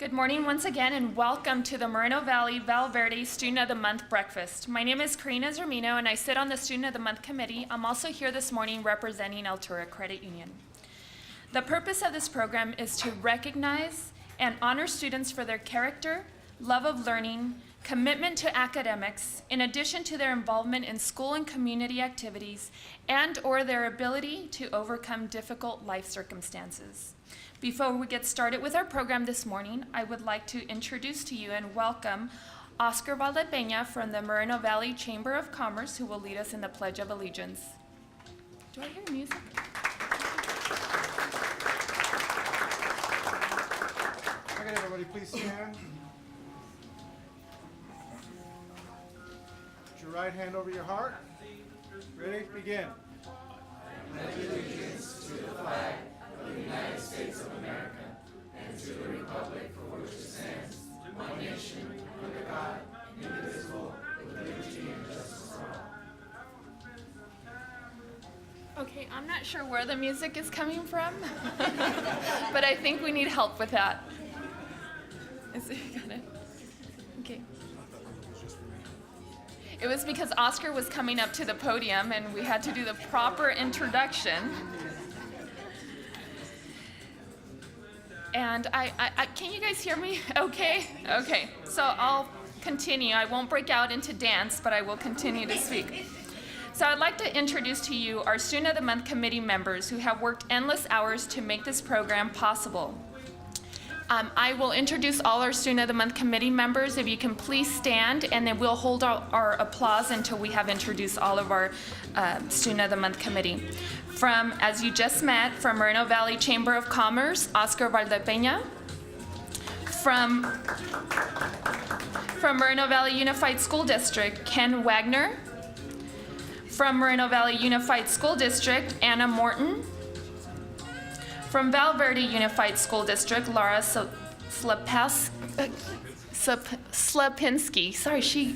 Good morning once again, and welcome to the Moreno Valley Val Verde Student of the Month Breakfast. My name is Karina Zermino, and I sit on the Student of the Month Committee. I'm also here this morning representing Altura Credit Union. The purpose of this program is to recognize and honor students for their character, love of learning, commitment to academics, in addition to their involvement in school and community activities, and/or their ability to overcome difficult life circumstances. Before we get started with our program this morning, I would like to introduce to you and welcome Oscar Valdepeña from the Moreno Valley Chamber of Commerce, who will lead us in the Pledge of Allegiance. Do I hear music? Okay, everybody, please stand. Put your right hand over your heart. Ready? Begin. Pledge allegiance to the flag of the United States of America and to the republic for which it stands, one nation, under God, indivisible, with liberty and justice for all. Okay, I'm not sure where the music is coming from, but I think we need help with that. Okay. It was because Oscar was coming up to the podium and we had to do the proper introduction. And can you guys hear me okay? Okay, so I'll continue. I won't break out into dance, but I will continue to speak. So I'd like to introduce to you our Student of the Month Committee members who have worked endless hours to make this program possible. I will introduce all our Student of the Month Committee members. If you can please stand, and then we'll hold our applause until we have introduced all of our Student of the Month Committee. From, as you just met, from Moreno Valley Chamber of Commerce, Oscar Valdepeña. From Moreno Valley Unified School District, Ken Wagner. From Moreno Valley Unified School District, Anna Morton. From Val Verde Unified School District, Laura Slapinski. Sorry,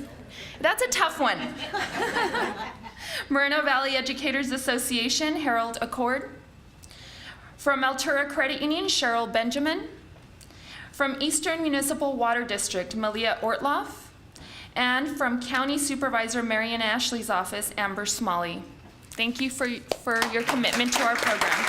that's a tough one. Moreno Valley Educators Association, Harold Accord. From Altura Credit Union, Cheryl Benjamin. From Eastern Municipal Water District, Malia Ortloff. And from County Supervisor Marion Ashley's office, Amber Smalley. Thank you for your commitment to our program.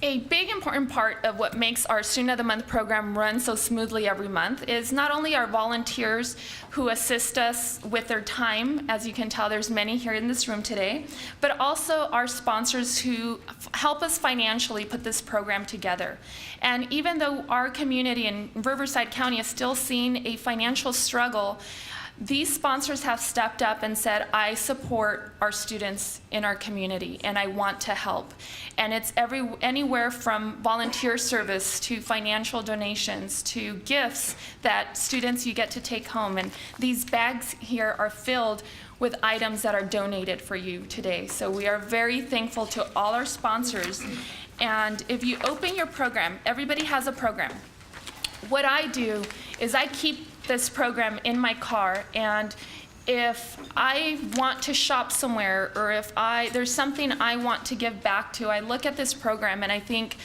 A big important part of what makes our Student of the Month program run so smoothly every month is not only our volunteers who assist us with their time, as you can tell there's many here in this room today, but also our sponsors who help us financially put this program together. And even though our community in Riverside County is still seeing a financial struggle, these sponsors have stepped up and said, I support our students in our community and I want to help. And it's anywhere from volunteer service to financial donations to gifts that students you get to take home. And these bags here are filled with items that are donated for you today. So we are very thankful to all our sponsors. And if you open your program, everybody has a program. What I do is I keep this program in my car, and if I want to shop somewhere or if there's something I want to give back to, I look at this program and I think,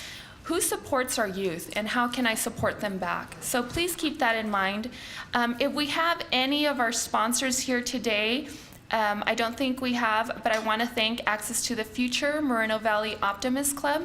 who supports our youth and how can I support them back? So please keep that in mind. If we have any of our sponsors here today, I don't think we have, but I want to thank Access to the Future, Moreno Valley Optimist Club,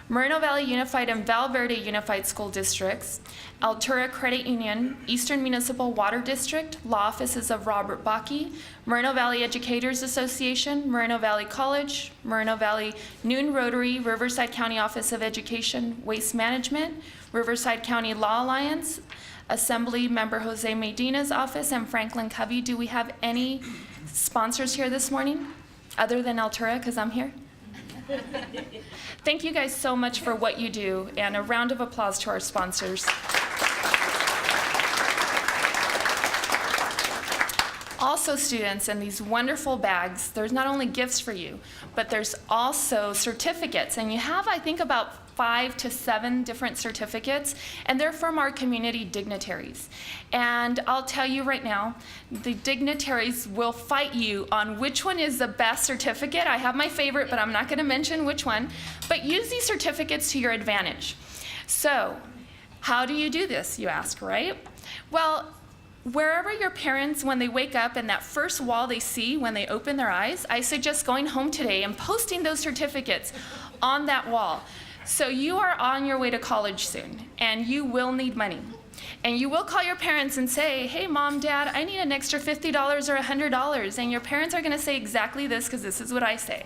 Moreno Valley Unified and Val Verde Unified School Districts, Altura Credit Union, Eastern Municipal Water District, Law Offices of Robert Bakke, Moreno Valley Educators Association, Moreno Valley College, Moreno Valley Noon Rotary, Riverside County Office of Education, Waste Management, Riverside County Law Alliance, Assembly Member Jose Medina's office, and Franklin Covey. Do we have any sponsors here this morning, other than Altura, because I'm here? Thank you guys so much for what you do, and a round of applause to our sponsors. Also, students, in these wonderful bags, there's not only gifts for you, but there's also certificates. And you have, I think, about 5 to 7 different certificates, and they're from our community dignitaries. And I'll tell you right now, the dignitaries will fight you on which one is the best certificate. I have my favorite, but I'm not going to mention which one. But use these certificates to your advantage. So, how do you do this, you ask, right? Well, wherever your parents, when they wake up and that first wall they see when they open their eyes, I suggest going home today and posting those certificates on that wall. So you are on your way to college soon, and you will need money. And you will call your parents and say, hey, Mom, Dad, I need an extra $50 or $100. And your parents are going to say exactly this, because this is what I say.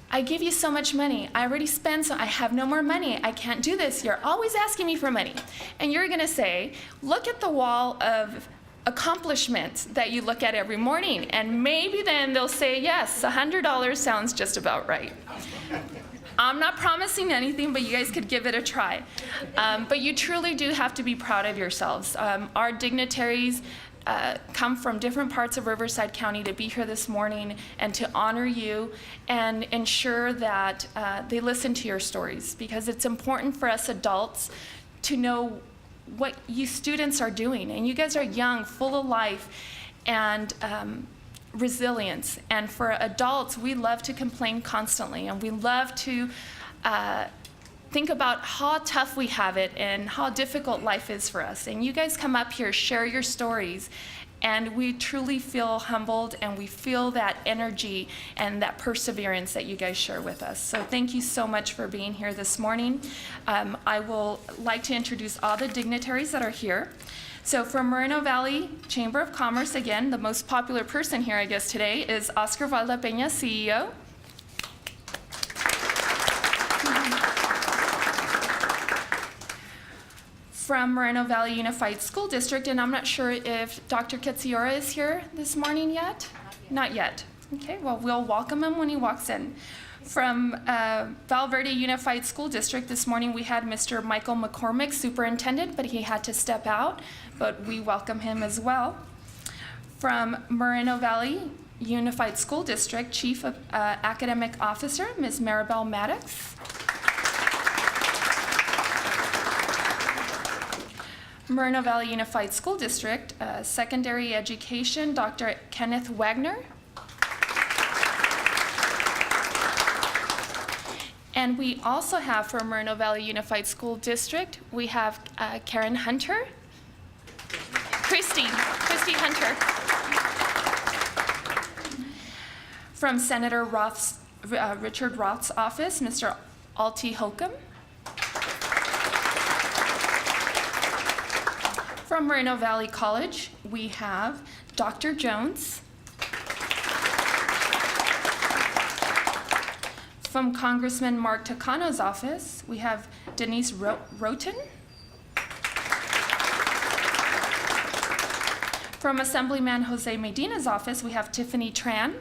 I give you so much money. I already spent, so I have no more money. I can't do this. You're always asking me for money. And you're going to say, look at the wall of accomplishments that you look at every morning. And maybe then they'll say, yes, $100 sounds just about right. I'm not promising anything, but you guys could give it a try. But you truly do have to be proud of yourselves. Our dignitaries come from different parts of Riverside County to be here this morning and to honor you and ensure that they listen to your stories, because it's important for us adults to know what you students are doing. And you guys are young, full of life, and resilience. And for adults, we love to complain constantly, and we love to think about how tough we have it and how difficult life is for us. And you guys come up here, share your stories, and we truly feel humbled, and we feel that energy and that perseverance that you guys share with us. So thank you so much for being here this morning. I will like to introduce all the dignitaries that are here. So from Moreno Valley Chamber of Commerce, again, the most popular person here, I guess, today is Oscar Valdepeña, CEO. From Moreno Valley Unified School District, and I'm not sure if Dr. Katsiora is here this morning yet? Not yet. Okay, well, we'll welcome him when he walks in. From Val Verde Unified School District, this morning we had Mr. Michael McCormick, superintendent, but he had to step out, but we welcome him as well. From Moreno Valley Unified School District, Chief of Academic Officer, Ms. Maribel Maddox. Moreno Valley Unified School District, Secondary Education, Dr. Kenneth Wagner. And we also have for Moreno Valley Unified School District, we have Karen Hunter. Christy Hunter. From Senator Richard Roth's office, Mr. Alti Holcomb. From Moreno Valley College, we have Dr. Jones. From Congressman Mark Takano's office, we have Denise Roten. From Assemblyman Jose Medina's office, we have Tiffany Tran.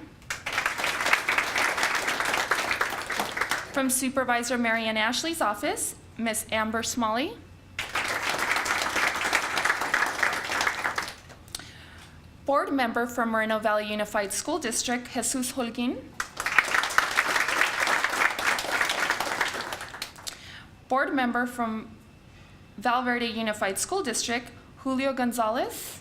From Supervisor Marianne Ashley's office, Miss Amber Smalley. Board member from Moreno Valley Unified School District, Jesus Holguin. Board member from Val Verde Unified School District, Julio Gonzalez.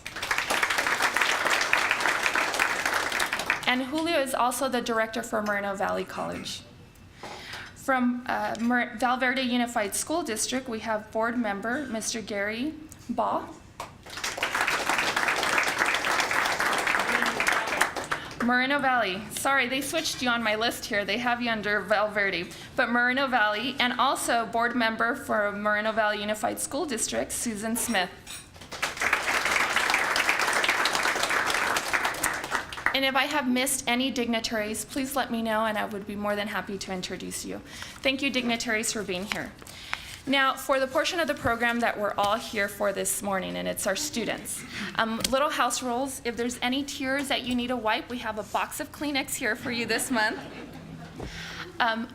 And Julio is also the director for Moreno Valley College. From Val Verde Unified School District, we have board member, Mr. Gary Baugh. Moreno Valley, sorry, they switched you on my list here. They have you under Val Verde, but Moreno Valley, and also board member for Moreno Valley Unified School District, Susan Smith. And if I have missed any dignitaries, please let me know, and I would be more than happy to introduce you. Thank you, dignitaries, for being here. Now, for the portion of the program that we're all here for this morning, and it's our students. Little house rules, if there's any tears that you need a wipe, we have a box of Kleenex here for you this month.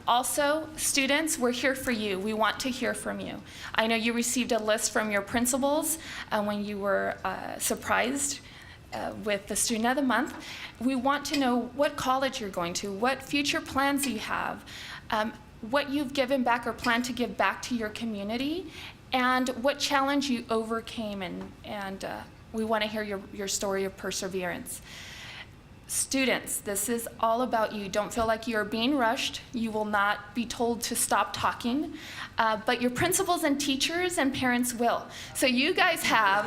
Also, students, we're here for you. We want to hear from you. I know you received a list from your principals when you were surprised with the Student of the Month. We want to know what college you're going to, what future plans you have. what you've given back or plan to give back to your community, and what challenge you overcame, and we want to hear your story of perseverance. Students, this is all about you. Don't feel like you're being rushed. You will not be told to stop talking, but your principals and teachers and parents will. So you guys have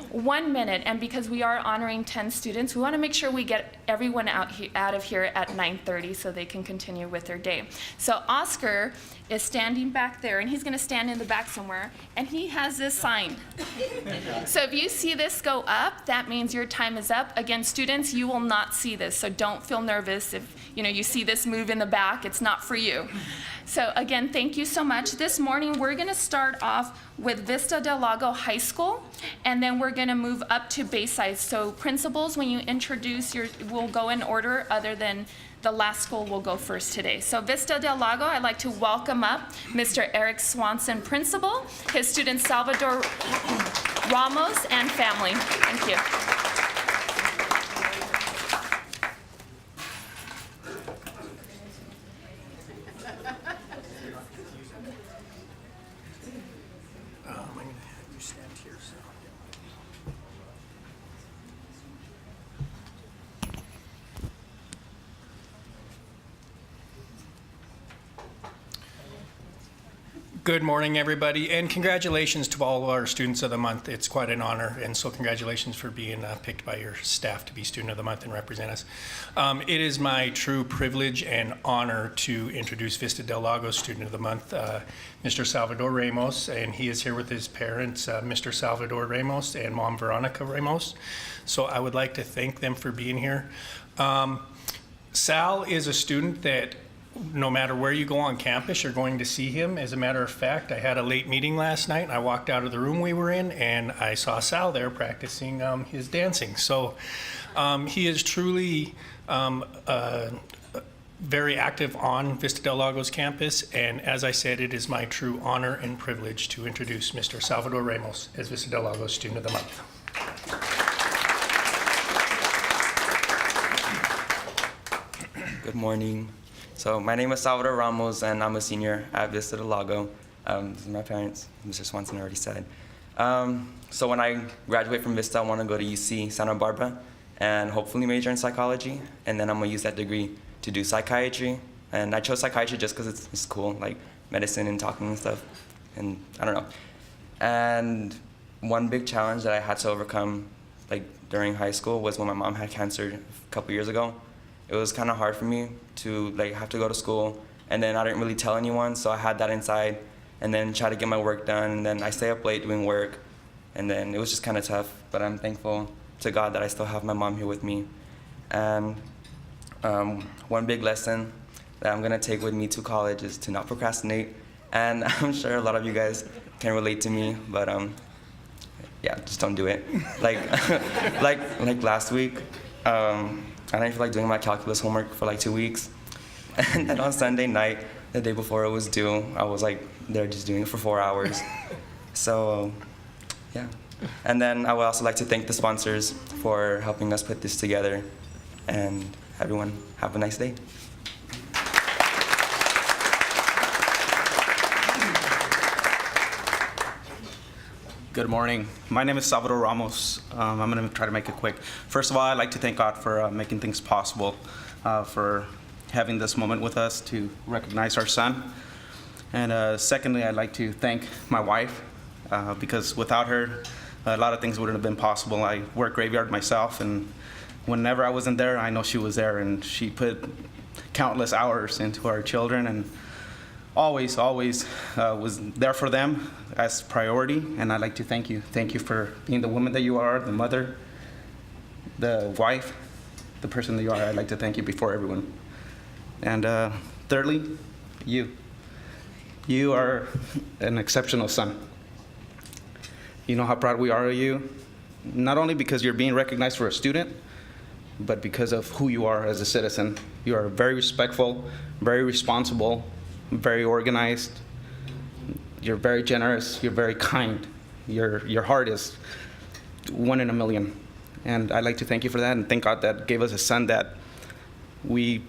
1 minute, and because we are honoring 10 students, we want to make sure we get everyone out of here at 9:30 so they can continue with their day. So Oscar is standing back there, and he's going to stand in the back somewhere, and he has this sign. So if you see this go up, that means your time is up. Again, students, you will not see this, so don't feel nervous if you see this move in the back. It's not for you. So again, thank you so much. This morning, we're going to start off with Vista del Lago High School, and then we're going to move up to Bayside. So principals, when you introduce we'll go in order other than the last school will go first today. So Vista del Lago, I'd like to welcome up Mr. Eric Swanson, principal, his student Salvador Ramos, and family. Thank you. I'm going to have you stand here. Good morning, everybody, and congratulations to all of our Students of the Month. It's quite an honor, and so congratulations for being picked by your staff to be Student of the Month and represent us. It is my true privilege and honor to introduce Vista del Lago Student of the Month, Mr. Salvador Ramos, and he is here with his parents, Mr. Salvador Ramos and Mom Veronica Ramos. So I would like to thank them for being here. Sal is a student that no matter where you go on campus, you're going to see him. As a matter of fact, I had a late meeting last night. I walked out of the room we were in, and I saw Sal there practicing his dancing. So he is truly very active on Vista del Lago's campus, and as I said, it is my true honor and privilege to introduce Mr. Salvador Ramos as Vista del Lago's Student of the Month. Good morning. So my name is Salvador Ramos, and I'm a senior at Vista del Lago. This is my parents, Mr. Swanson already said. So when I graduate from Vista, I want to go to UC Santa Barbara and hopefully major in psychology, and then I'm going to use that degree to do psychiatry. And I chose psychiatry just because it's cool, like medicine and talking and stuff, and I don't know. And one big challenge that I had to overcome like during high school was when my mom had cancer a couple years ago. It was kind of hard for me to like have to go to school, and then I didn't really tell anyone, so I had that inside, and then try to get my work done, and then I stay up late doing work, and then it was just kind of tough, but I'm thankful to God that I still have my mom here with me. And one big lesson that I'm gonna take with me to college is to not procrastinate, and I'm sure a lot of you guys can relate to me, but yeah, just don't do it. Like, like last week, I didn't feel like doing my calculus homework for like 2 weeks. And then on Sunday night, the day before it was due, I was like there just doing it for 4 hours. So, yeah. And then I would also like to thank the sponsors for helping us put this together. And everyone, have a nice day. Good morning. My name is Salvador Ramos. I'm going to try to make it quick. First of all, I'd like to thank God for making things possible, for having this moment with us to recognize our son. And secondly, I'd like to thank my wife, because without her, a lot of things wouldn't have been possible. I work graveyard myself, and whenever I wasn't there, I know she was there, and she put countless hours into our children, and always was there for them as priority. And I'd like to thank you. Thank you for being the woman that you are, the mother, the wife, the person that you are. I'd like to thank you before everyone. And thirdly, you are an exceptional son. You know how proud we are of you, not only because you're being recognized for a student, but because of who you are as a citizen. You are very respectful, very responsible, very organized. You're very generous. You're very kind. Your heart is 1 in a million. And I'd like to thank you for that, and thank God that gave us a son that we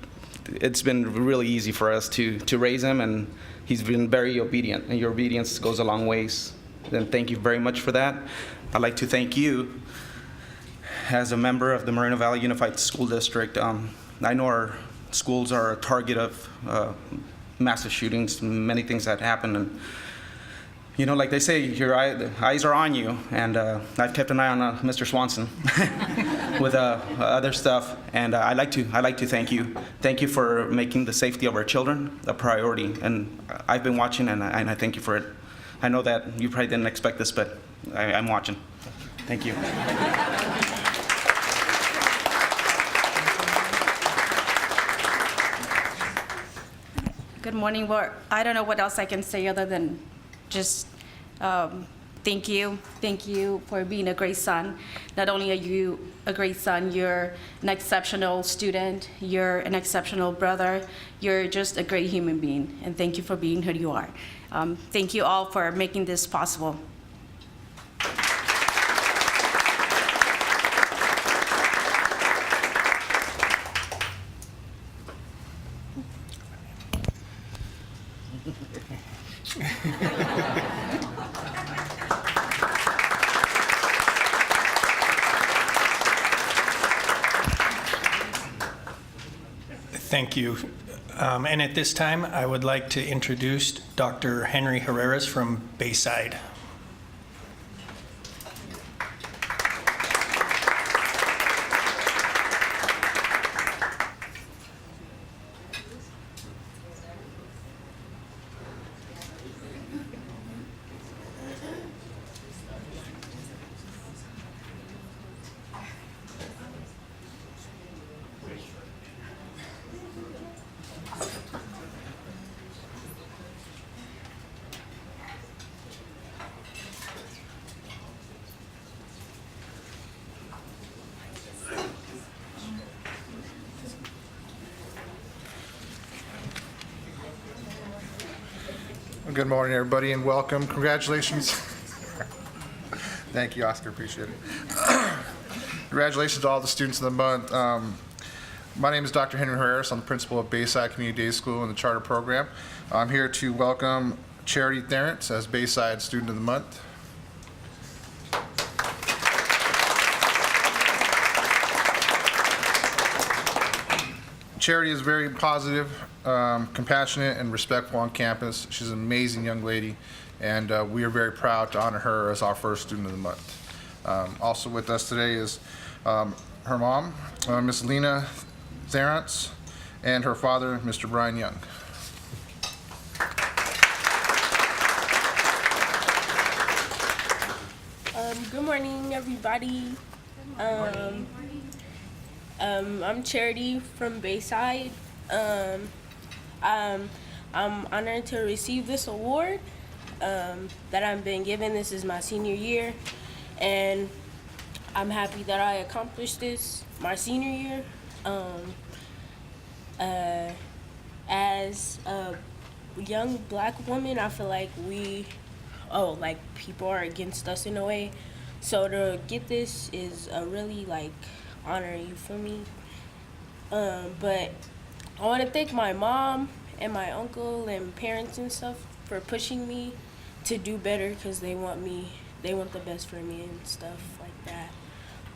it's been really easy for us to raise him, and he's been very obedient, and your obedience goes a long ways. And thank you very much for that. I'd like to thank you as a member of the Moreno Valley Unified School District. I know our schools are a target of massive shootings, many things that happen, and you know, like they say, the eyes are on you, and I've kept an eye on Mr. Swanson with other stuff, and I'd like to thank you. Thank you for making the safety of our children a priority, and I've been watching, and I thank you for it. I know that you probably didn't expect this, but I'm watching. Thank you. Good morning. Well, I don't know what else I can say other than just thank you. Thank you for being a great son. Not only are you a great son, you're an exceptional student, you're an exceptional brother, you're just a great human being. And thank you for being who you are. Thank you all for making this possible. Thank you. And at this time, I would like to introduce Dr. Henry Herreras from Bayside. Good morning, everybody, and welcome. Congratulations. Thank you, Oscar. Appreciate it. Congratulations to all the students of the month. My name is Dr. Henry Herreras. I'm the principal of Bayside Community Day School in the charter program. I'm here to welcome Charity Therence as Bayside Student of the Month. Charity is very positive, compassionate, and respectful on campus. She's an amazing young lady, and we are very proud to honor her as our first Student of the Month. Also with us today is her mom, Miss Lena Therence, and her father, Mr. Brian Young. Good morning, everybody. I'm Charity from Bayside. I'm honored to receive this award that I've been given. This is my senior year, and I'm happy that I accomplished this my senior year. As a young black woman, I feel like people are against us in a way. So to get this is a really honor for me. But I want to thank my mom and my uncle and parents and stuff for pushing me to do better, because they want the best for me and stuff like that.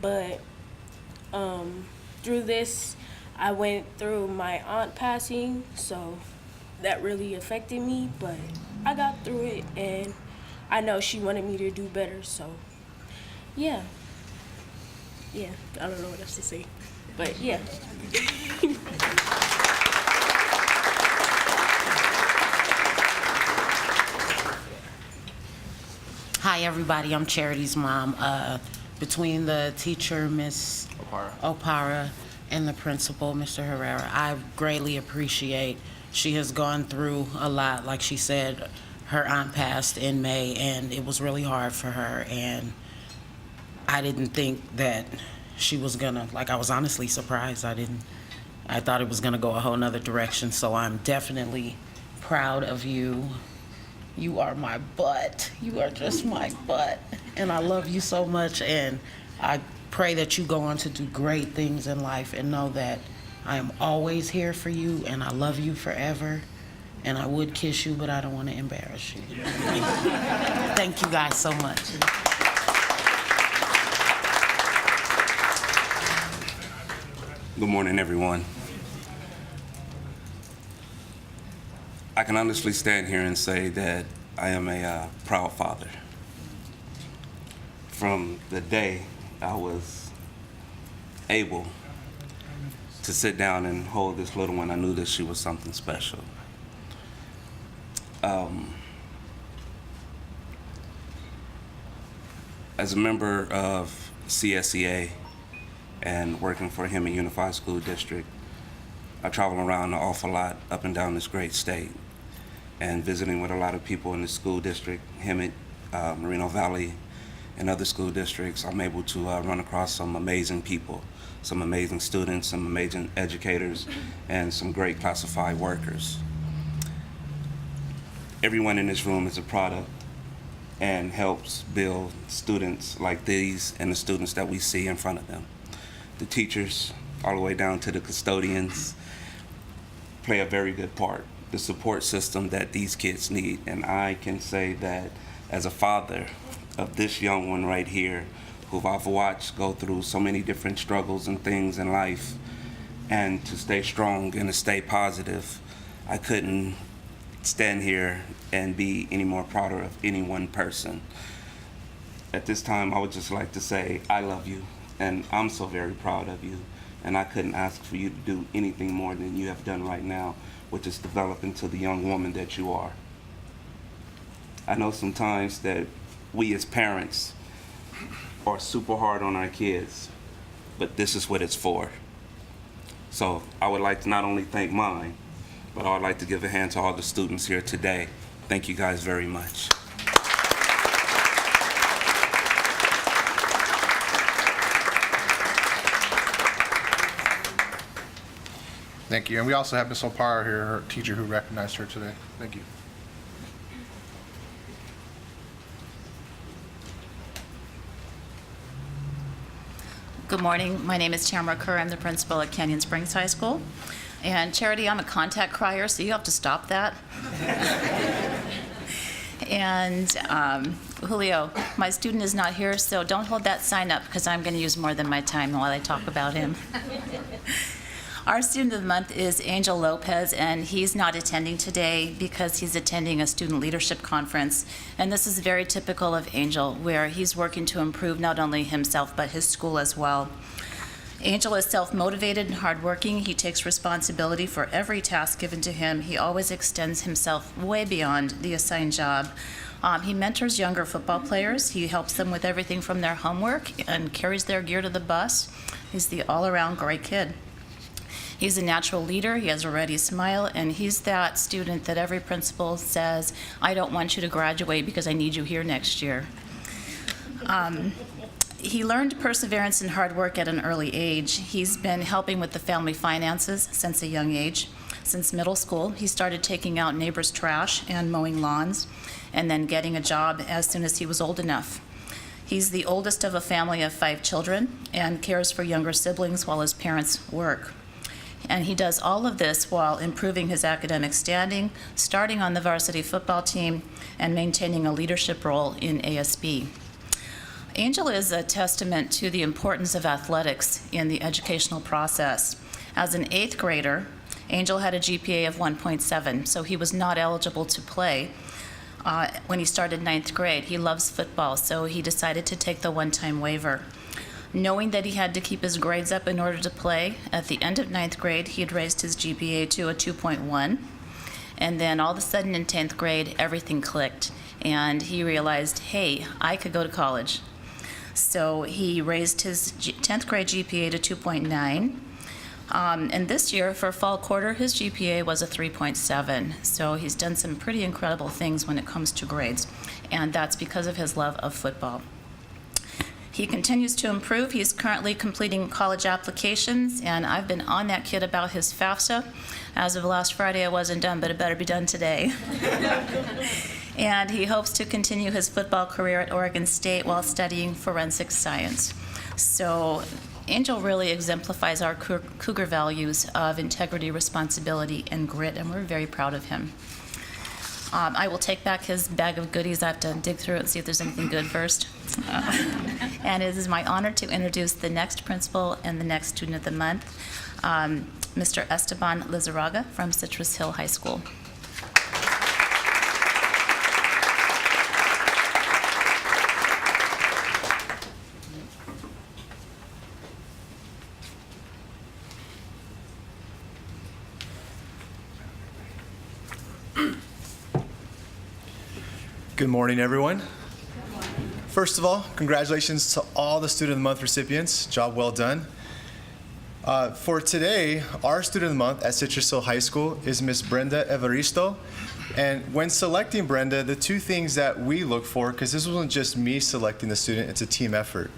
But through this, I went through my aunt passing, so that really affected me, but I got through it, and I know she wanted me to do better, so yeah, I don't know what else to say, but yeah. Hi, everybody. I'm Charity's mom. Between the teacher, Miss Opara, and the principal, Mr. Herrera, I greatly appreciate. She has gone through a lot. Like she said, her aunt passed in May, and it was really hard for her. And I didn't think that she was gonna, I was honestly surprised. I thought it was gonna go a whole nother direction. So I'm definitely proud of you. You are my butt. You are just my butt. And I love you so much. And I pray that you go on to do great things in life, and know that I am always here for you, and I love you forever. And I would kiss you, but I don't want to embarrass you. Thank you guys so much. Good morning, everyone. I can honestly stand here and say that I am a proud father. From the day I was able to sit down and hold this little one, I knew that she was something special. As a member of CSEA and working for Hemet Unified School District, I travel around an awful lot up and down this great state and visiting with a lot of people in the school district, Hemet, Moreno Valley, and other school districts. I'm able to run across some amazing people, some amazing students, some amazing educators, and some great classified workers. Everyone in this room is a product and helps build students like these and the students that we see in front of them. The teachers, all the way down to the custodians, play a very good part. The support system that these kids need. And I can say that as a father of this young one right here, who I've watched go through so many different struggles and things in life, and to stay strong and to stay positive, I couldn't stand here and be any more prouder of any one person. At this time, I would just like to say, I love you, and I'm so very proud of you, and I couldn't ask for you to do anything more than you have done right now, which is develop into the young woman that you are. I know sometimes that we as parents are super hard on our kids, but this is what it's for. So I would like to not only thank mine, but I would like to give a hand to all the students here today. Thank you guys very much. Thank you. And we also have Ms. Altura here, her teacher who recognized her today. Thank you. Good morning. My name is Tamara Kerr. I'm the principal at Canyon Springs High School. And Charity, I'm a contact crier, so you have to stop that. And Julio, my student is not here, so don't hold that sign up because I'm going to use more than my time while I talk about him. Our student of the month is Angel Lopez, and he's not attending today because he's attending a student leadership conference. And this is very typical of Angel, where he's working to improve not only himself but his school as well. Angel is self-motivated and hardworking. He takes responsibility for every task given to him. He always extends himself way beyond the assigned job. He mentors younger football players. He helps them with everything from their homework and carries their gear to the bus. He's the all-around great kid. He's a natural leader. He has a ready smile, and he's that student that every principal says, I don't want you to graduate because I need you here next year. He learned perseverance and hard work at an early age. He's been helping with the family finances since a young age. Since middle school, he started taking out neighbors' trash and mowing lawns, and then getting a job as soon as he was old enough. He's the oldest of a family of 5 children and cares for younger siblings while his parents work. And he does all of this while improving his academic standing, starting on the varsity football team, and maintaining a leadership role in ASB. Angel is a testament to the importance of athletics in the educational process. As an 8th grader, Angel had a GPA of 1.7, so he was not eligible to play when he started 9th grade. He loves football, so he decided to take the one-time waiver. Knowing that he had to keep his grades up in order to play, at the end of 9th grade, he had raised his GPA to a 2.1. And then all of a sudden in 10th grade, everything clicked. And he realized, hey, I could go to college. So he raised his 10th grade GPA to 2.9. And this year, for fall quarter, his GPA was a 3.7. So he's done some pretty incredible things when it comes to grades. And that's because of his love of football. He continues to improve. He's currently completing college applications, and I've been on that kid about his FAFSA. As of last Friday, I wasn't done, but it better be done today. And he hopes to continue his football career at Oregon State while studying forensic science. So Angel really exemplifies our Cougar values of integrity, responsibility, and grit, and we're very proud of him. I will take back his bag of goodies. I have to dig through it and see if there's anything good first. And it is my honor to introduce the next principal and the next student of the month, Mr. Esteban Lizarraga from Citrus Hill High School. Good morning, everyone. First of all, congratulations to all the Student of the Month recipients. Job well done. For today, our Student of the Month at Citrus Hill High School is Miss Brenda Evaristo. And when selecting Brenda, the two things that we look for, because this wasn't just me selecting the student, it's a team effort.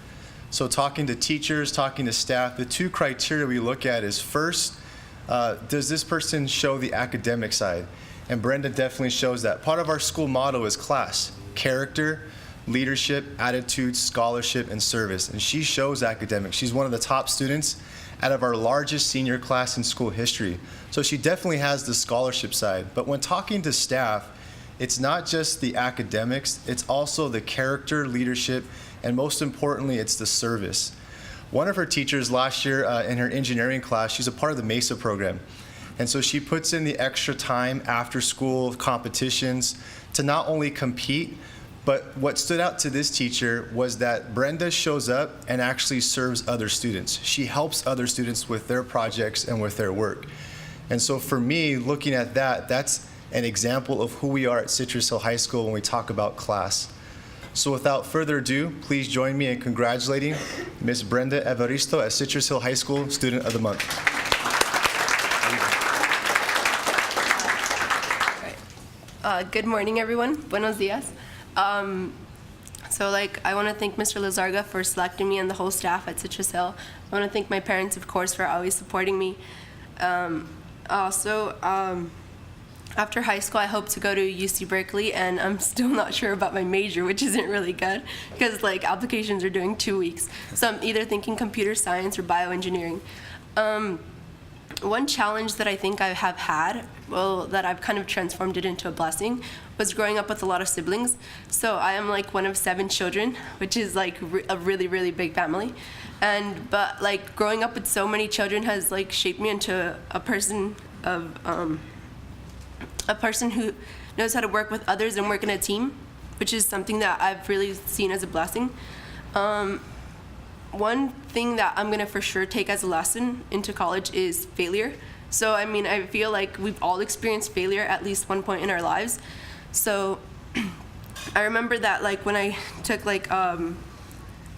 So talking to teachers, talking to staff, the two criteria we look at is first, does this person show the academic side? And Brenda definitely shows that. Part of our school motto is class, character, leadership, attitude, scholarship, and service. And she shows academics. She's one of the top students out of our largest senior class in school history. So she definitely has the scholarship side. But when talking to staff, it's not just the academics, it's also the character, leadership, and most importantly, it's the service. One of her teachers last year in her engineering class, she's a part of the MESA program. And so she puts in the extra time after school competitions to not only compete, but what stood out to this teacher was that Brenda shows up and actually serves other students. She helps other students with their projects and with their work. And so for me, looking at that, that's an example of who we are at Citrus Hill High School when we talk about class. So without further ado, please join me in congratulating Ms. Brenda Evaristo at Citrus Hill High School Student of the Month. Good morning, everyone. Buenos dias. I want to thank Mr. Lizarraga for selecting me and the whole staff at Citrus Hill. I want to thank my parents, of course, for always supporting me. After high school, I hope to go to UC Berkeley, and I'm still not sure about my major, which isn't really good because applications are doing 2 weeks. So I'm either thinking computer science or bioengineering. One challenge that I think I have had, that I've kind of transformed it into a blessing, was growing up with a lot of siblings. So I am one of 7 children, which is a really, really big family. But growing up with so many children has shaped me into a person who knows how to work with others and work in a team, which is something that I've really seen as a blessing. One thing that I'm gonna for sure take as a lesson into college is failure. So I feel like we've all experienced failure at least one point in our lives. So I remember that when I took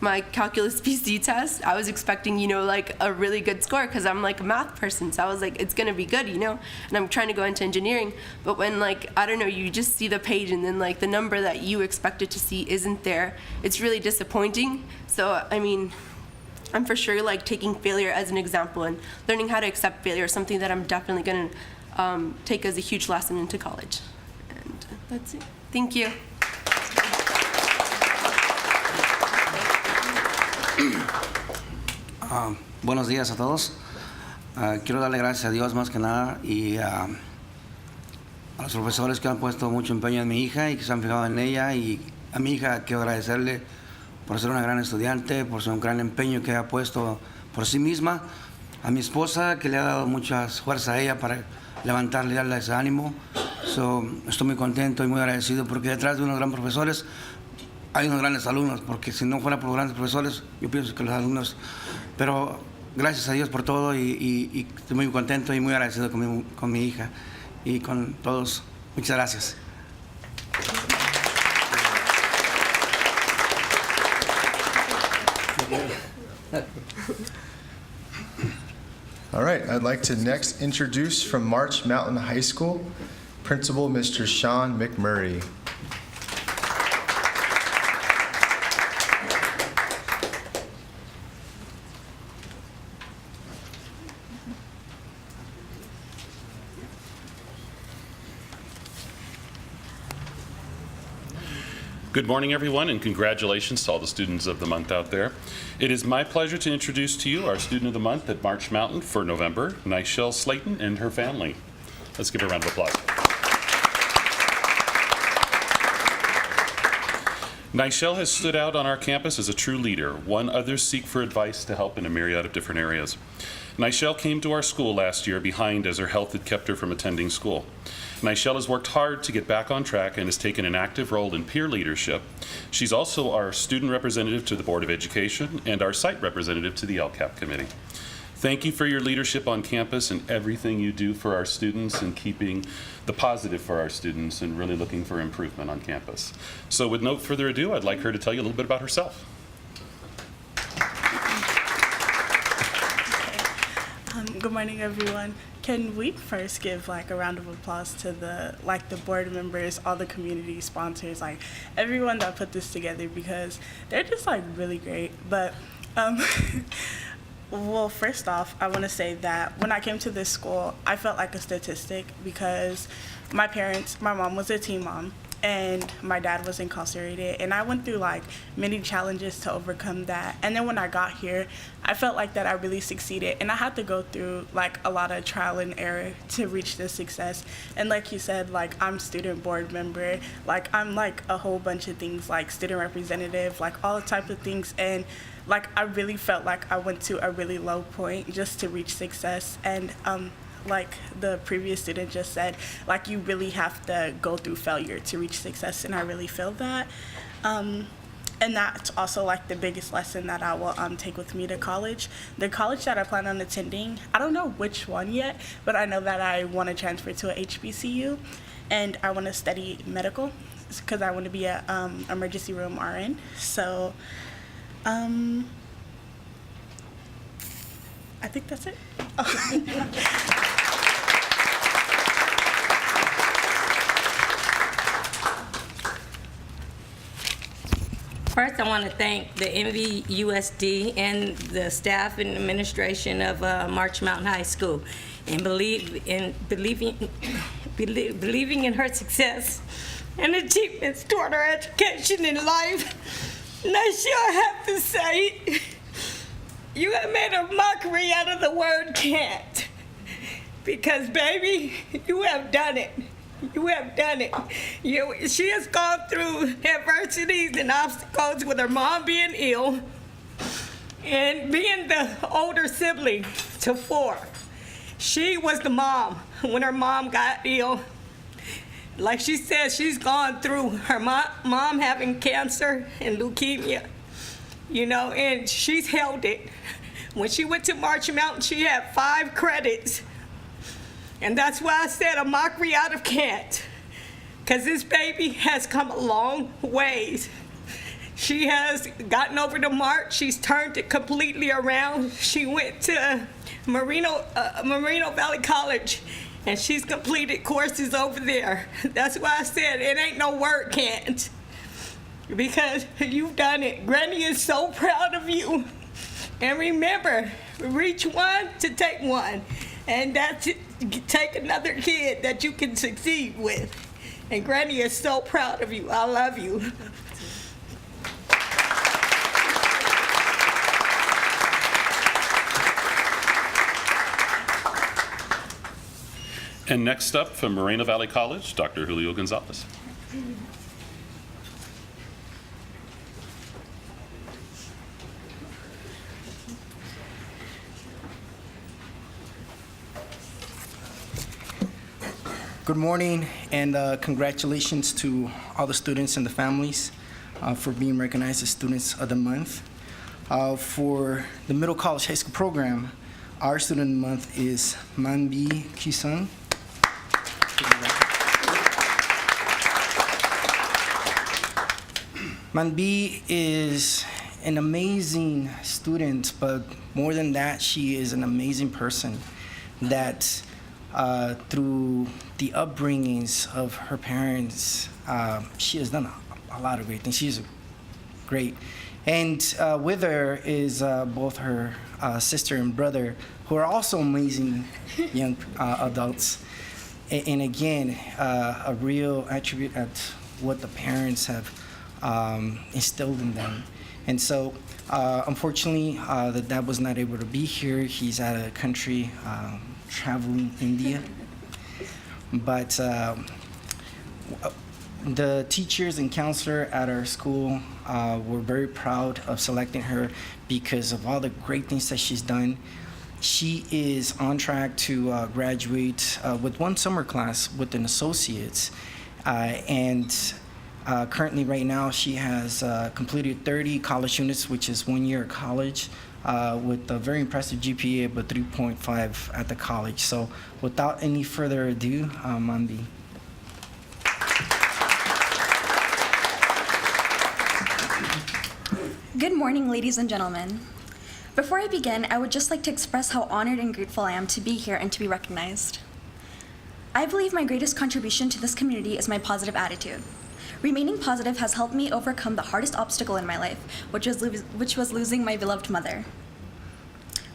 my calculus PC test, I was expecting a really good score because I'm a math person. So I was it's gonna be good, and I'm trying to go into engineering. But when I don't know, you just see the page and then the number that you expected to see isn't there, it's really disappointing. So I'm for sure taking failure as an example and learning how to accept failure is something that I'm definitely gonna take as a huge lesson into college. And that's it. Thank you. Buenos días a todos. Quiero darle gracias a Dios más que nada y a los profesores que han puesto mucho empeño en mi hija y que se han fijado en ella, y a mi hija quiero agradecerle por ser una gran estudiante, por ser un gran empeño que ha puesto por sí misma, a mi esposa que le ha dado mucha fuerza a ella para levantarle y darle ese ánimo. Estoy muy contento y muy agradecido porque detrás de unos grandes profesores hay unos grandes alumnos, porque si no fuera por los grandes profesores, yo pienso que los alumnos... Pero gracias a Dios por todo y estoy muy contento y muy agradecido con mi hija y con todos. Muchas gracias. All right, I'd like to next introduce from March Mountain High School, Principal Mr. Sean McMurray. Good morning, everyone, and congratulations to all the students of the month out there. It is my pleasure to introduce to you our student of the month at March Mountain for November, Nichelle Slayton and her family. Let's give her a round of applause. Nichelle has stood out on our campus as a true leader, one others seek for advice to help in a myriad of different areas. Nichelle came to our school last year behind as her health had kept her from attending school. Nichelle has worked hard to get back on track and has taken an active role in peer leadership. She's also our student representative to the Board of Education and our site representative to the LCAP committee. Thank you for your leadership on campus and everything you do for our students and keeping the positive for our students and really looking for improvement on campus. So with no further ado, I'd like her to tell you a little bit about herself. Good morning, everyone. Can we first give like a round of applause to the board members, all the community sponsors, like everyone that put this together, because they're just like really great. But well, first off, I want to say that when I came to this school, I felt like a statistic because my mom was a teen mom and my dad was incarcerated, and I went through like many challenges to overcome that. And then when I got here, I felt like that I really succeeded, and I had to go through like a lot of trial and error to reach this success. And like you said, like I'm student board member, like I'm like a whole bunch of things, like student representative, like all the type of things. And like I really felt like I went to a really low point just to reach success. And like the previous student just said, like you really have to go through failure to reach success, and I really feel that. And that's also like the biggest lesson that I will take with me to college. The college that I plan on attending, I don't know which one yet, but I know that I want to transfer to a HBCU, and I want to study medical because I want to be a emergency room RN. So I think that's it. First, I want to thank the NVUSD and the staff and administration of March Mountain High School and believing in her success and achievements toward her education in life. Nichelle, I have to say, you have made a mockery out of the word can't. Because, baby, you have done it. You have done it. She has gone through adversities and obstacles with her mom being ill and being the older sibling to 4. She was the mom when her mom got ill. Like she said, she's gone through her mom having cancer and leukemia, and she's held it. When she went to March Mountain, she had 5 credits. And that's why I said a mockery out of can't. Because this baby has come a long ways. She has gotten over the mark. She's turned it completely around. She went to Moreno Valley College, and she's completed courses over there. That's why I said it ain't no word can't. Because you've done it. Granny is so proud of you. And remember, reach one to take one. And that's it. Take another kid that you can succeed with. And Granny is so proud of you. I love you. And next up from Moreno Valley College, Dr. Julio Gonzalez. Good morning, and congratulations to all the students and the families for being recognized as Students of the Month. For the Middle College High School program, our Student of the Month is Manbi Kisung. Manbi is an amazing student, but more than that, she is an amazing person that through the upbringings of her parents, she has done a lot of great things. She's great. And with her is both her sister and brother, who are also amazing young adults. And again, a real attribute at what the parents have instilled in them. And so, unfortunately, that dad was not able to be here. He's out of the country, traveling India. But the teachers and counselor at our school were very proud of selecting her because of all the great things that she's done. She is on track to graduate with one summer class with an associate's. Currently, right now, she has completed 30 college units, which is 1 year of college, with a very impressive GPA of a 3.5 at the college. So without any further ado, Manvi. Good morning, ladies and gentlemen. Before I begin, I would just like to express how honored and grateful I am to be here and to be recognized. I believe my greatest contribution to this community is my positive attitude. Remaining positive has helped me overcome the hardest obstacle in my life, which was losing my beloved mother.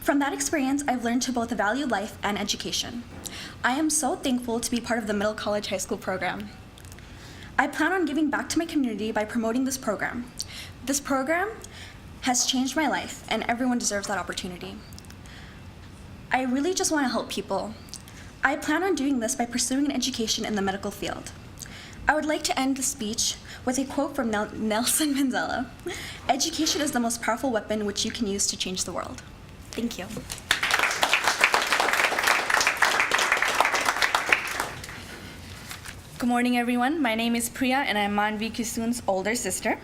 From that experience, I've learned to both value life and education. I am so thankful to be part of the Middle College High School program. I plan on giving back to my community by promoting this program. This program has changed my life, and everyone deserves that opportunity. I really just want to help people. I plan on doing this by pursuing an education in the medical field. I would like to end the speech with a quote from Nelson Mandela. Education is the most powerful weapon which you can use to change the world. Thank you. Good morning, everyone. My name is Priya, and I'm Manvi Kisun's older sister.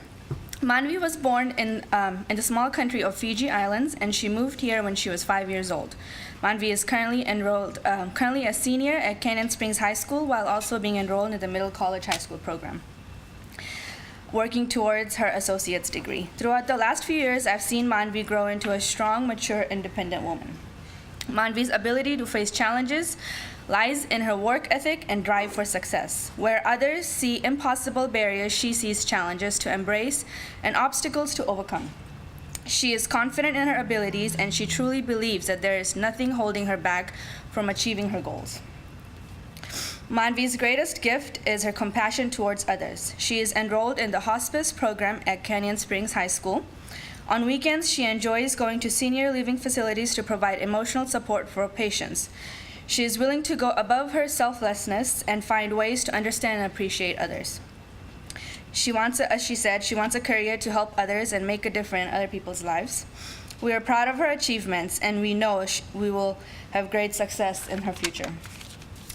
Manvi was born in the small country of Fiji Islands, and she moved here when she was 5 years old. Manvi is currently a senior at Canyon Springs High School, while also being enrolled in the Middle College High School program, working towards her associate's degree. Throughout the last few years, I've seen Manvi grow into a strong, mature, independent woman. Manvi's ability to face challenges lies in her work ethic and drive for success. Where others see impossible barriers, she sees challenges to embrace and obstacles to overcome. She is confident in her abilities, and she truly believes that there is nothing holding her back from achieving her goals. Manvi's greatest gift is her compassion towards others. She is enrolled in the hospice program at Canyon Springs High School. On weekends, she enjoys going to senior living facilities to provide emotional support for patients. She is willing to go above her selflessness and find ways to understand and appreciate others. As she said, she wants a career to help others and make a difference in other people's lives. We are proud of her achievements, and we know we will have great success in her future.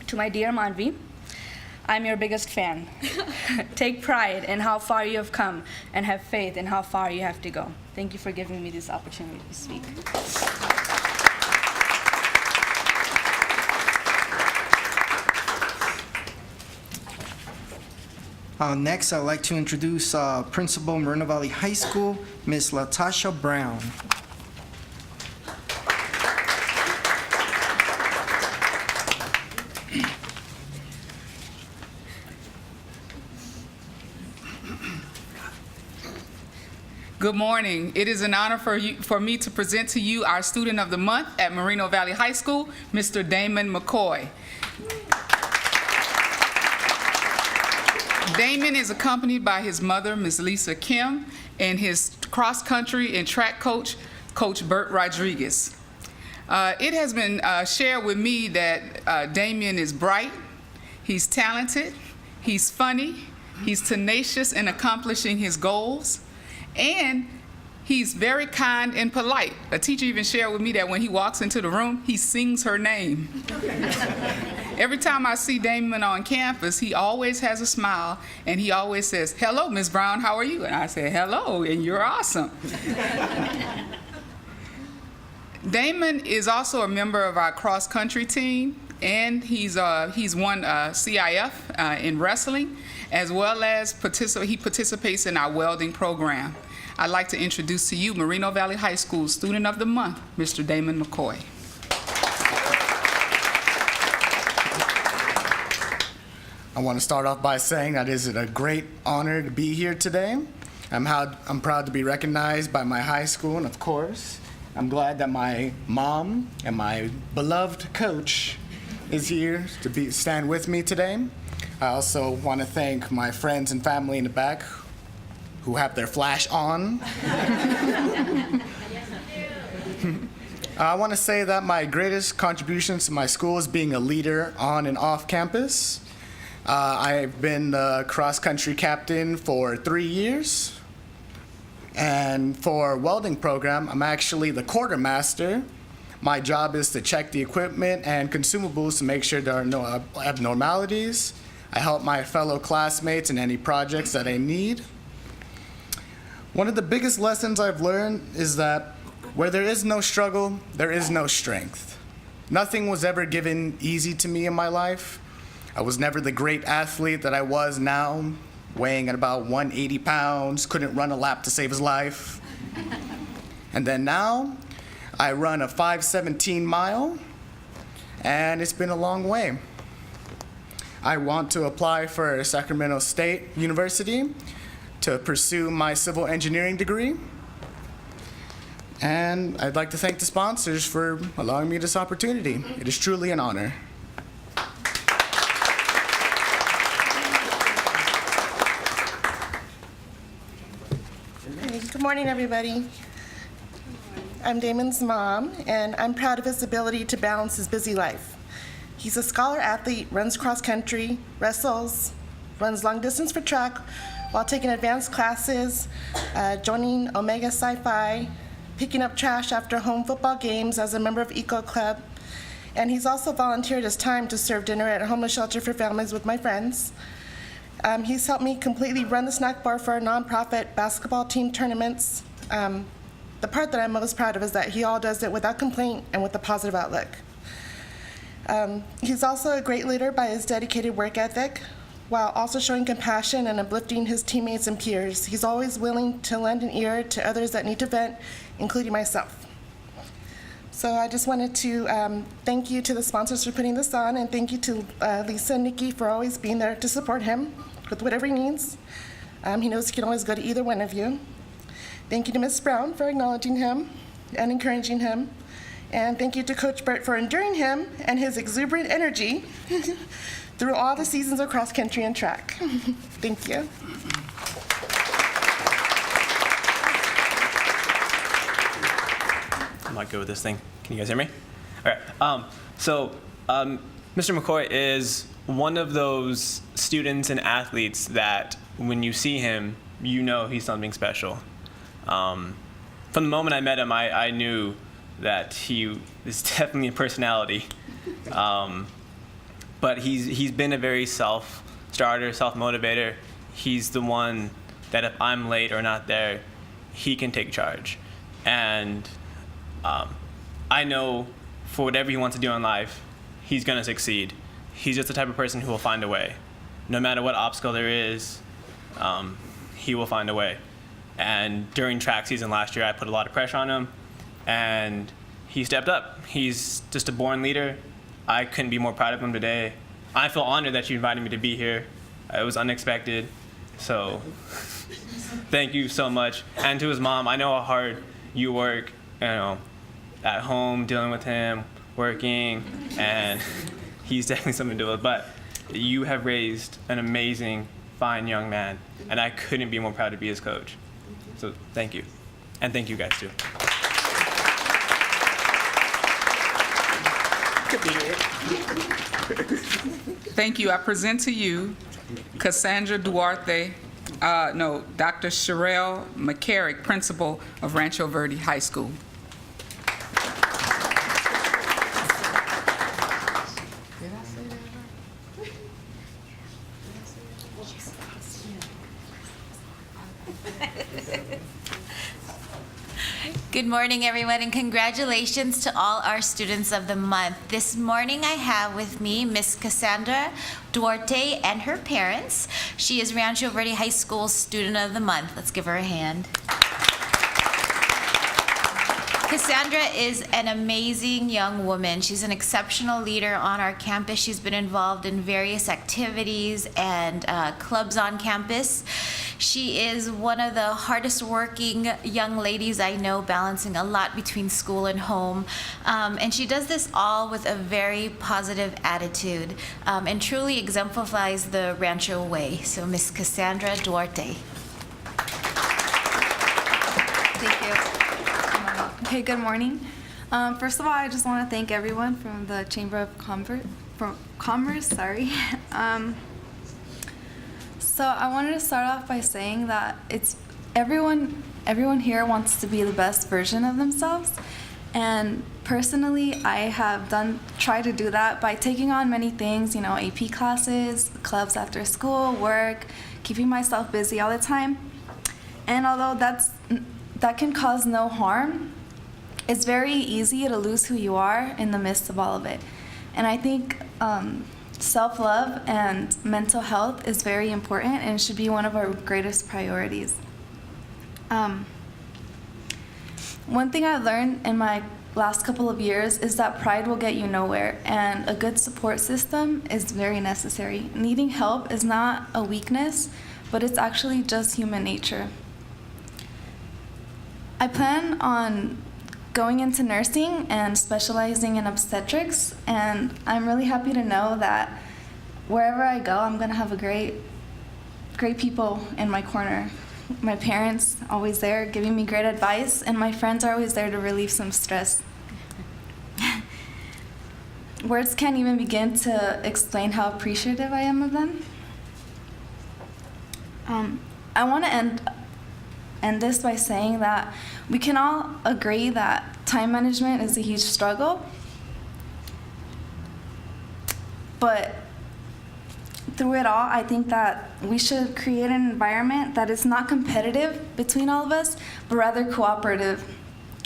To my dear Manvi, I'm your biggest fan. Take pride in how far you have come and have faith in how far you have to go. Thank you for giving me this opportunity to speak. Next, I'd like to introduce Principal Moreno Valley High School, Ms. Latasha Brown. Good morning. It is an honor for me to present to you our Student of the Month at Moreno Valley High School, Mr. Damon McCoy. Damon is accompanied by his mother, Ms. Lisa Kim, and his cross-country and track coach, Coach Bert Rodriguez. It has been shared with me that Damon is bright, he's talented, he's funny, he's tenacious in accomplishing his goals, and he's very kind and polite. A teacher even shared with me that when he walks into the room, he sings her name. Every time I see Damon on campus, he always has a smile, and he always says, "Hello, Ms. Brown, how are you?" And I say, "Hello, and you're awesome." Damon is also a member of our cross-country team, and he's won CIF in wrestling, as well as he participates in our welding program. I'd like to introduce to you Moreno Valley High School Student of the Month, Mr. Damon McCoy. I want to start off by saying that it is a great honor to be here today. I'm proud to be recognized by my high school, and of course, I'm glad that my mom and my beloved coach is here to stand with me today. I also want to thank my friends and family in the back who have their flash on. I want to say that my greatest contribution to my school is being a leader on and off campus. I've been the cross-country captain for 3 years. And for welding program, I'm actually the quartermaster. My job is to check the equipment and consumables to make sure there are no abnormalities. I help my fellow classmates in any projects that I need. One of the biggest lessons I've learned is that where there is no struggle, there is no strength. Nothing was ever given easy to me in my life. I was never the great athlete that I was now, weighing at about 180 pounds, couldn't run a lap to save his life. And then now, I run a 5:17 mile, and it's been a long way. I want to apply for Sacramento State University to pursue my civil engineering degree. And I'd like to thank the sponsors for allowing me this opportunity. It is truly an honor. Good morning, everybody. I'm Damon's mom, and I'm proud of his ability to balance his busy life. He's a scholar athlete, runs cross country, wrestles, runs long distance for track while taking advanced classes, joining Omega Sci-Fi, picking up trash after home football games as a member of Eco Club. And he's also volunteered his time to serve dinner at a homeless shelter for families with my friends. He's helped me completely run the snack bar for our nonprofit basketball team tournaments. The part that I'm most proud of is that he all does it without complaint and with a positive outlook. He's also a great leader by his dedicated work ethic, while also showing compassion and uplifting his teammates and peers. He's always willing to lend an ear to others that need to vent, including myself. So I just wanted to thank you to the sponsors for putting this on, and thank you to Lisa and Nikki for always being there to support him with whatever he needs. He knows he can always go to either one of you. Thank you to Ms. Brown for acknowledging him and encouraging him. And thank you to Coach Burt for enduring him and his exuberant energy through all the seasons of cross country and track. Thank you. I'm not good with this thing. Can you guys hear me? All right. Mr. McCoy is one of those students and athletes that when you see him, you know he's something special. From the moment I met him, I knew that he is definitely a personality. But he's been a very self-starter, self-motivator. He's the one that if I'm late or not there, he can take charge. And I know for whatever he wants to do in life, he's going to succeed. He's just the type of person who will find a way. No matter what obstacle there is, he will find a way. And during track season last year, I put a lot of pressure on him, and he stepped up. He's just a born leader. I couldn't be more proud of him today. I feel honored that you invited me to be here. It was unexpected. So thank you so much. And to his mom, I know how hard you work, at home, dealing with him, working, and he's definitely something to do with. But you have raised an amazing, fine young man, and I couldn't be more proud to be his coach. So thank you. And thank you guys too. Thank you. I present to you Cassandra Dr. Sherelle McCarrick, principal of Rancho Verde High School. Good morning, everyone, and congratulations to all our students of the month. This morning I have with me Miss Cassandra Duarte and her parents. She is Rancho Verde High School Student of the Month. Let's give her a hand. Cassandra is an amazing young woman. She's an exceptional leader on our campus. She's been involved in various activities and clubs on campus. She is one of the hardest working young ladies I know, balancing a lot between school and home. And she does this all with a very positive attitude and truly exemplifies the Rancho way. So Miss Cassandra Duarte. Okay, good morning. First of all, I just want to thank everyone from the Chamber of Commerce. So I wanted to start off by saying that it's everyone here wants to be the best version of themselves. And personally, I have tried to do that by taking on many things, AP classes, clubs after school, work, keeping myself busy all the time. And although that can cause no harm, it's very easy to lose who you are in the midst of all of it. And I think self-love and mental health is very important and should be one of our greatest priorities. One thing I've learned in my last couple of years is that pride will get you nowhere, and a good support system is very necessary. Needing help is not a weakness, but it's actually just human nature. I plan on going into nursing and specializing in obstetrics, and I'm really happy to know that wherever I go, I'm gonna have great people in my corner. My parents always there giving me great advice, and my friends are always there to relieve some stress. Words can't even begin to explain how appreciative I am of them. I want to end this by saying that we can all agree that time management is a huge struggle, but through it all, I think that we should create an environment that is not competitive between all of us, but rather cooperative,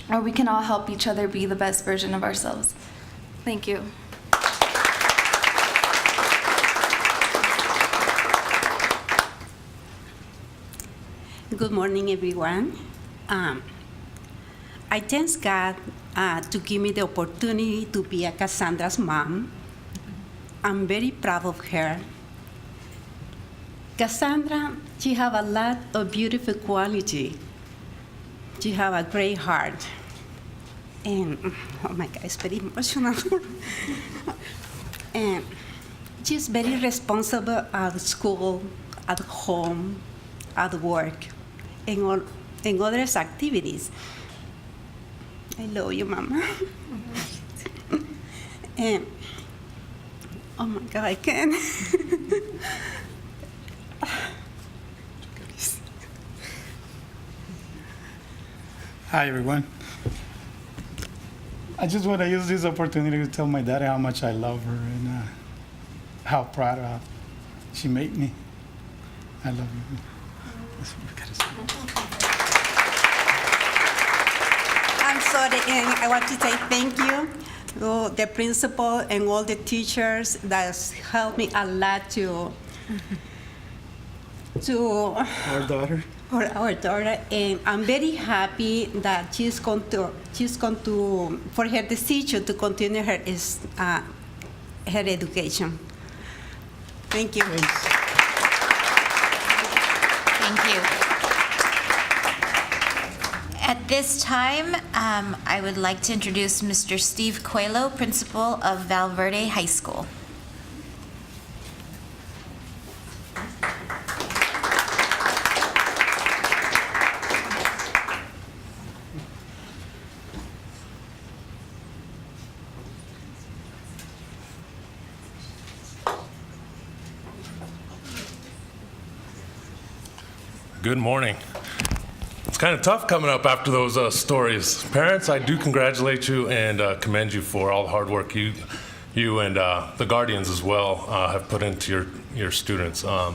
where we can all help each other be the best version of ourselves. Thank you. Good morning, everyone. I thank God to give me the opportunity to be a Cassandra's mom. I'm very proud of her. Cassandra, she have a lot of beautiful quality. She have a great heart. And, oh my God, it's very emotional. And she's very responsible at school, at home, at work, and other activities. I love you, Mama. And, oh my God, I can't. Hi, everyone. I just want to use this opportunity to tell my daddy how much I love her and how proud she made me. I love you. I'm sorry, and I want to say thank you to the principal and all the teachers that helped me a lot to Our daughter. For our daughter, and I'm very happy that she's going to for her decision to continue her education. Thank you. Thank you. At this time, I would like to introduce Mr. Steve Coelho, principal of Valverde High School. Good morning. It's kind of tough coming up after those stories. Parents, I do congratulate you and commend you for all the hard work you and the guardians as well have put into your students. To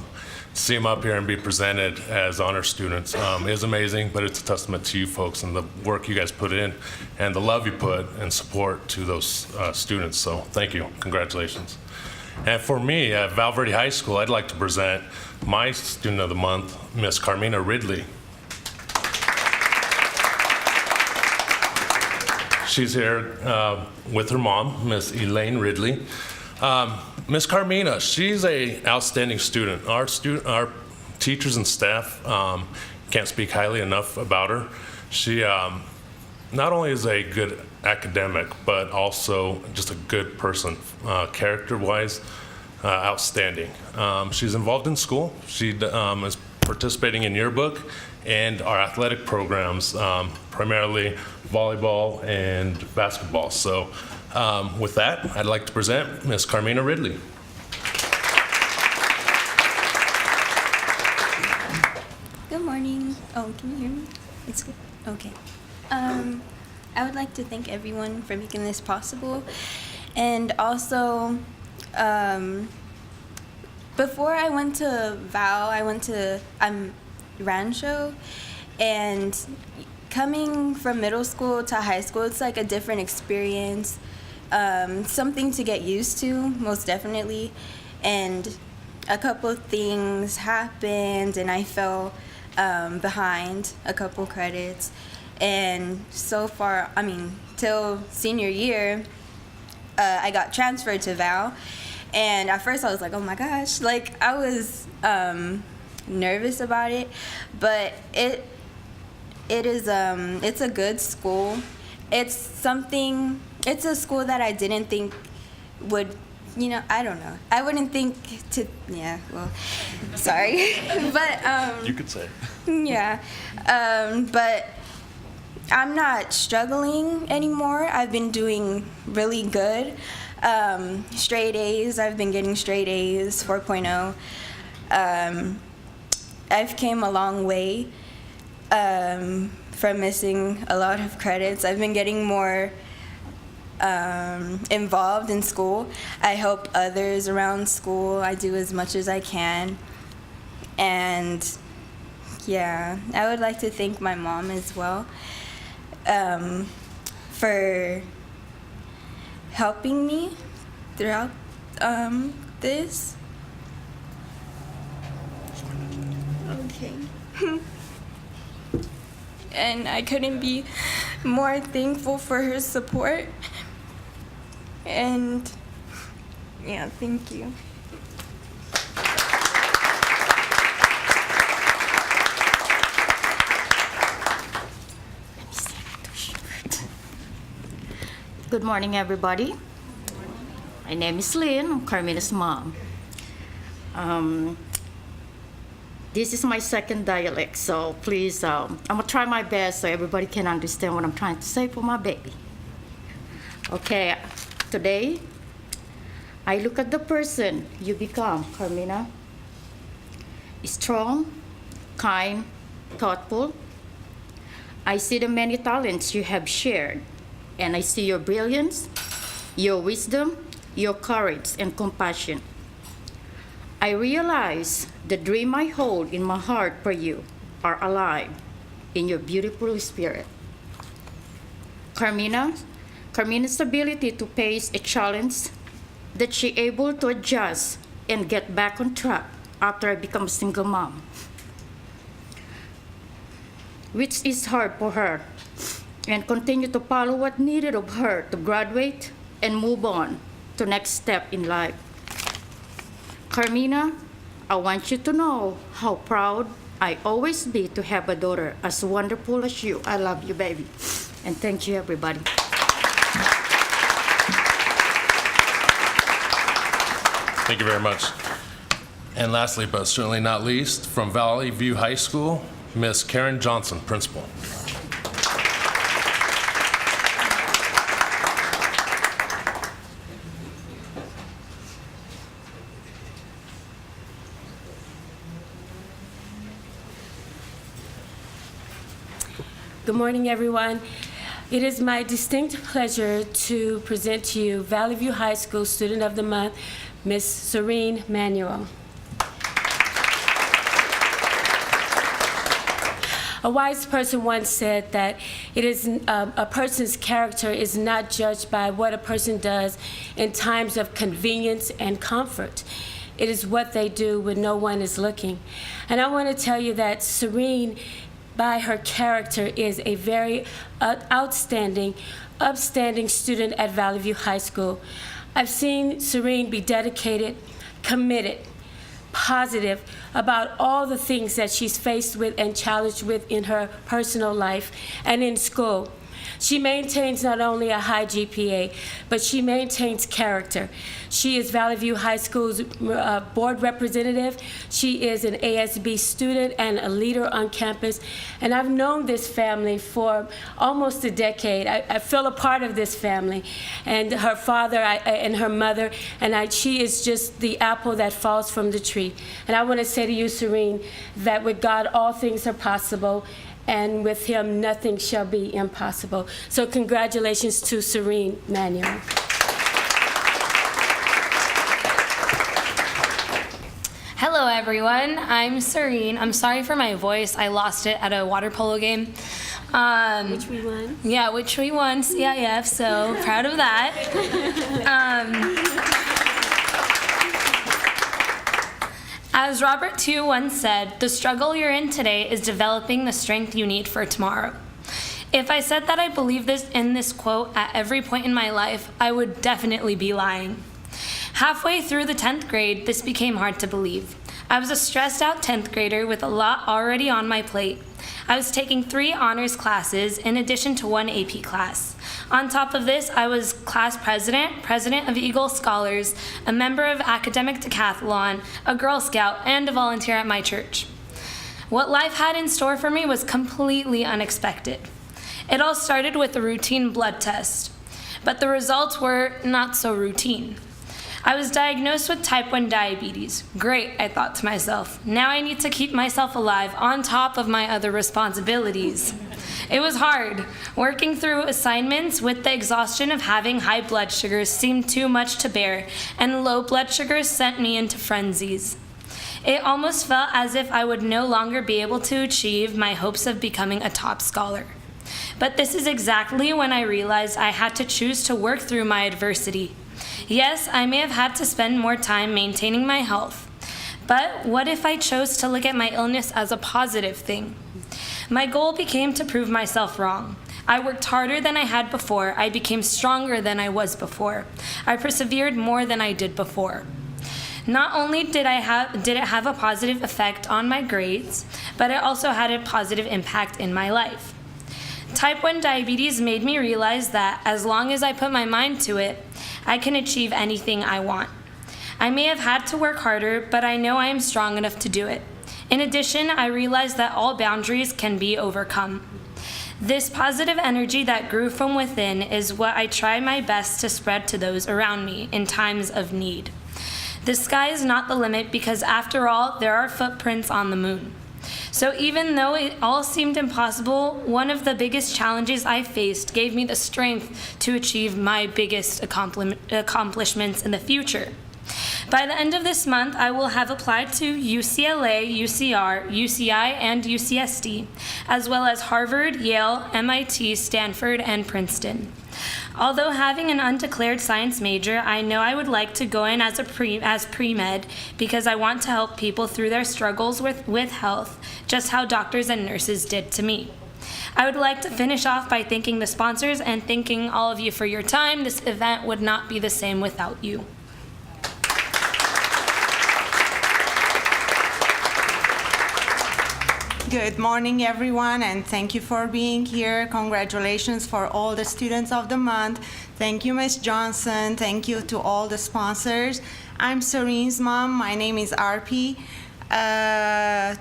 see them up here and be presented as honor students is amazing, but it's a testament to you folks and the work you guys put in and the love you put and support to those students. So thank you. Congratulations. And for me, at Valverde High School, I'd like to present my Student of the Month, Miss Carmina Ridley. She's here with her mom, Miss Elaine Ridley. Miss Carmina, she's an outstanding student. Our teachers and staff can't speak highly enough about her. She not only is a good academic, but also just a good person, character-wise, outstanding. She's involved in school. She is participating in yearbook and our athletic programs, primarily volleyball and basketball. So with that, I'd like to present Ms. Carmina Ridley. Good morning. Oh, can you hear me? It's good. Okay. I would like to thank everyone for making this possible. And also, before I went to Val, I went to Rancho. And coming from middle school to high school, it's like a different experience. Something to get used to, most definitely. And a couple things happened, and I fell behind a couple credits. And so far, till senior year, I got transferred to Val. And at first I was like, oh my gosh, like I was nervous about it, but it's a good school. It's a school that I didn't think would, I don't know. I wouldn't think sorry. But, you could say. Yeah. But I'm not struggling anymore. I've been doing really good. Straight A's. I've been getting straight A's, 4.0. I've came a long way from missing a lot of credits. I've been getting more involved in school. I help others around school. I do as much as I can. And yeah, I would like to thank my mom as well for helping me throughout this. Okay. And I couldn't be more thankful for her support. And yeah, thank you. Good morning, everybody. My name is Lynn. I'm Carmina's mom. This is my second dialect, so please, I'm gonna try my best so everybody can understand what I'm trying to say for my baby. Okay, today, I look at the person you become, Carmina. Strong, kind, thoughtful. I see the many talents you have shared, and I see your brilliance, your wisdom, your courage, and compassion. I realize the dream I hold in my heart for you are alive in your beautiful spirit. Carmina's ability to face a challenge that she able to adjust and get back on track after I become a single mom, which is hard for her, and continue to follow what needed of her to graduate and move on to next step in life. Carmina, I want you to know how proud I always be to have a daughter as wonderful as you. I love you, baby. And thank you, everybody. Thank you very much. And lastly, but certainly not least, from Valley View High School, Miss Karen Johnson, principal. Good morning, everyone. It is my distinct pleasure to present to you Valley View High School Student of the Month, Miss Serene Manuel. A wise person once said that it is a person's character is not judged by what a person does in times of convenience and comfort. It is what they do when no one is looking. And I want to tell you that Serene, by her character, is a very outstanding, upstanding student at Valley View High School. I've seen Serene be dedicated, committed, positive about all the things that she's faced with and challenged with in her personal life and in school. She maintains not only a high GPA, but she maintains character. She is Valley View High School's board representative. She is an ASB student and a leader on campus. And I've known this family for almost a decade. I feel a part of this family. And her father and her mother, and she is just the apple that falls from the tree. And I want to say to you, Serene, that with God all things are possible, and with him nothing shall be impossible. So congratulations to Serene Manuel. Hello everyone, I'm Serene. I'm sorry for my voice. I lost it at a water polo game. Which we won. Yeah, which we won, CIF, so proud of that. As Robert II once said, the struggle you're in today is developing the strength you need for tomorrow. If I said that I believe in this quote at every point in my life, I would definitely be lying. Halfway through the 10th grade, this became hard to believe. I was a stressed out 10th grader with a lot already on my plate. I was taking 3 honors classes in addition to 1 AP class. On top of this, I was class president, president of Eagle Scholars, a member of Academic Decathlon, a Girl Scout, and a volunteer at my church. What life had in store for me was completely unexpected. It all started with a routine blood test, but the results were not so routine. I was diagnosed with type 1 diabetes. Great, I thought to myself. Now I need to keep myself alive on top of my other responsibilities. It was hard. Working through assignments with the exhaustion of having high blood sugars seemed too much to bear, and low blood sugars sent me into frenzies. It almost felt as if I would no longer be able to achieve my hopes of becoming a top scholar. But this is exactly when I realized I had to choose to work through my adversity. Yes, I may have had to spend more time maintaining my health, but what if I chose to look at my illness as a positive thing? My goal became to prove myself wrong. I worked harder than I had before. I became stronger than I was before. I persevered more than I did before. Not only did it have a positive effect on my grades, but it also had a positive impact in my life. Type 1 diabetes made me realize that as long as I put my mind to it, I can achieve anything I want. I may have had to work harder, but I know I am strong enough to do it. In addition, I realized that all boundaries can be overcome. This positive energy that grew from within is what I try my best to spread to those around me in times of need. The sky is not the limit because, after all, there are footprints on the moon. So even though it all seemed impossible, one of the biggest challenges I faced gave me the strength to achieve my biggest accomplishments in the future. By the end of this month, I will have applied to UCLA, UCR, UCI, and UCSD, as well as Harvard, Yale, MIT, Stanford, and Princeton. Although having an undeclared science major, I know I would like to go in as pre-med because I want to help people through their struggles with health, just how doctors and nurses did to me. I would like to finish off by thanking the sponsors and thanking all of you for your time. This event would not be the same without you. Good morning, everyone, and thank you for being here. Congratulations for all the students of the month. Thank you, Ms. Johnson. Thank you to all the sponsors. I'm Serene's mom. My name is RP.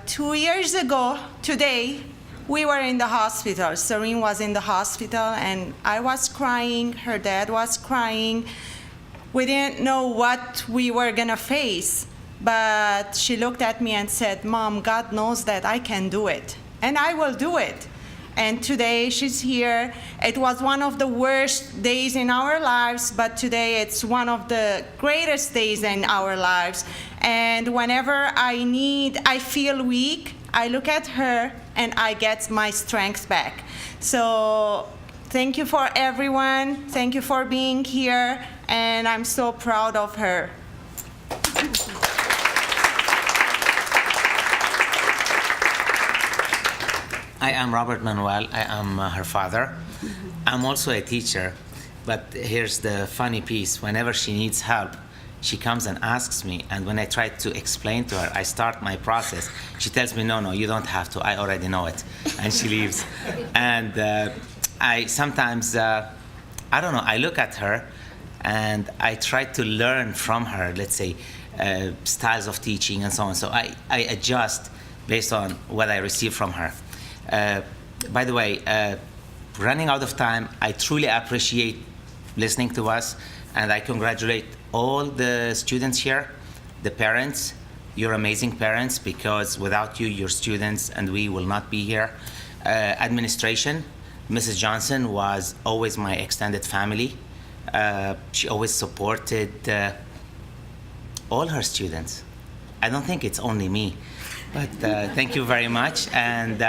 2 years ago today, we were in the hospital. Serene was in the hospital, and I was crying. Her dad was crying. We didn't know what we were gonna face. But she looked at me and said, "Mom, God knows that I can do it, and I will do it." And today she's here. It was one of the worst days in our lives, but today it's one of the greatest days in our lives. And whenever I feel weak, I look at her and I get my strength back. So thank you for everyone. Thank you for being here, and I'm so proud of her. I am Robert Manuel. I am her father. I'm also a teacher, but here's the funny piece. Whenever she needs help, she comes and asks me, and when I try to explain to her, I start my process, she tells me, no, you don't have to. I already know it. And she leaves. And I sometimes, I don't know, I look at her and I try to learn from her, let's say, styles of teaching and so on. So I adjust based on what I receive from her. By the way, running out of time, I truly appreciate listening to us, and I congratulate all the students here, the parents. You're amazing parents, because without you, your students and we will not be here. Administration, Mrs. Johnson was always my extended family. She always supported all her students. I don't think it's only me, but thank you very much. And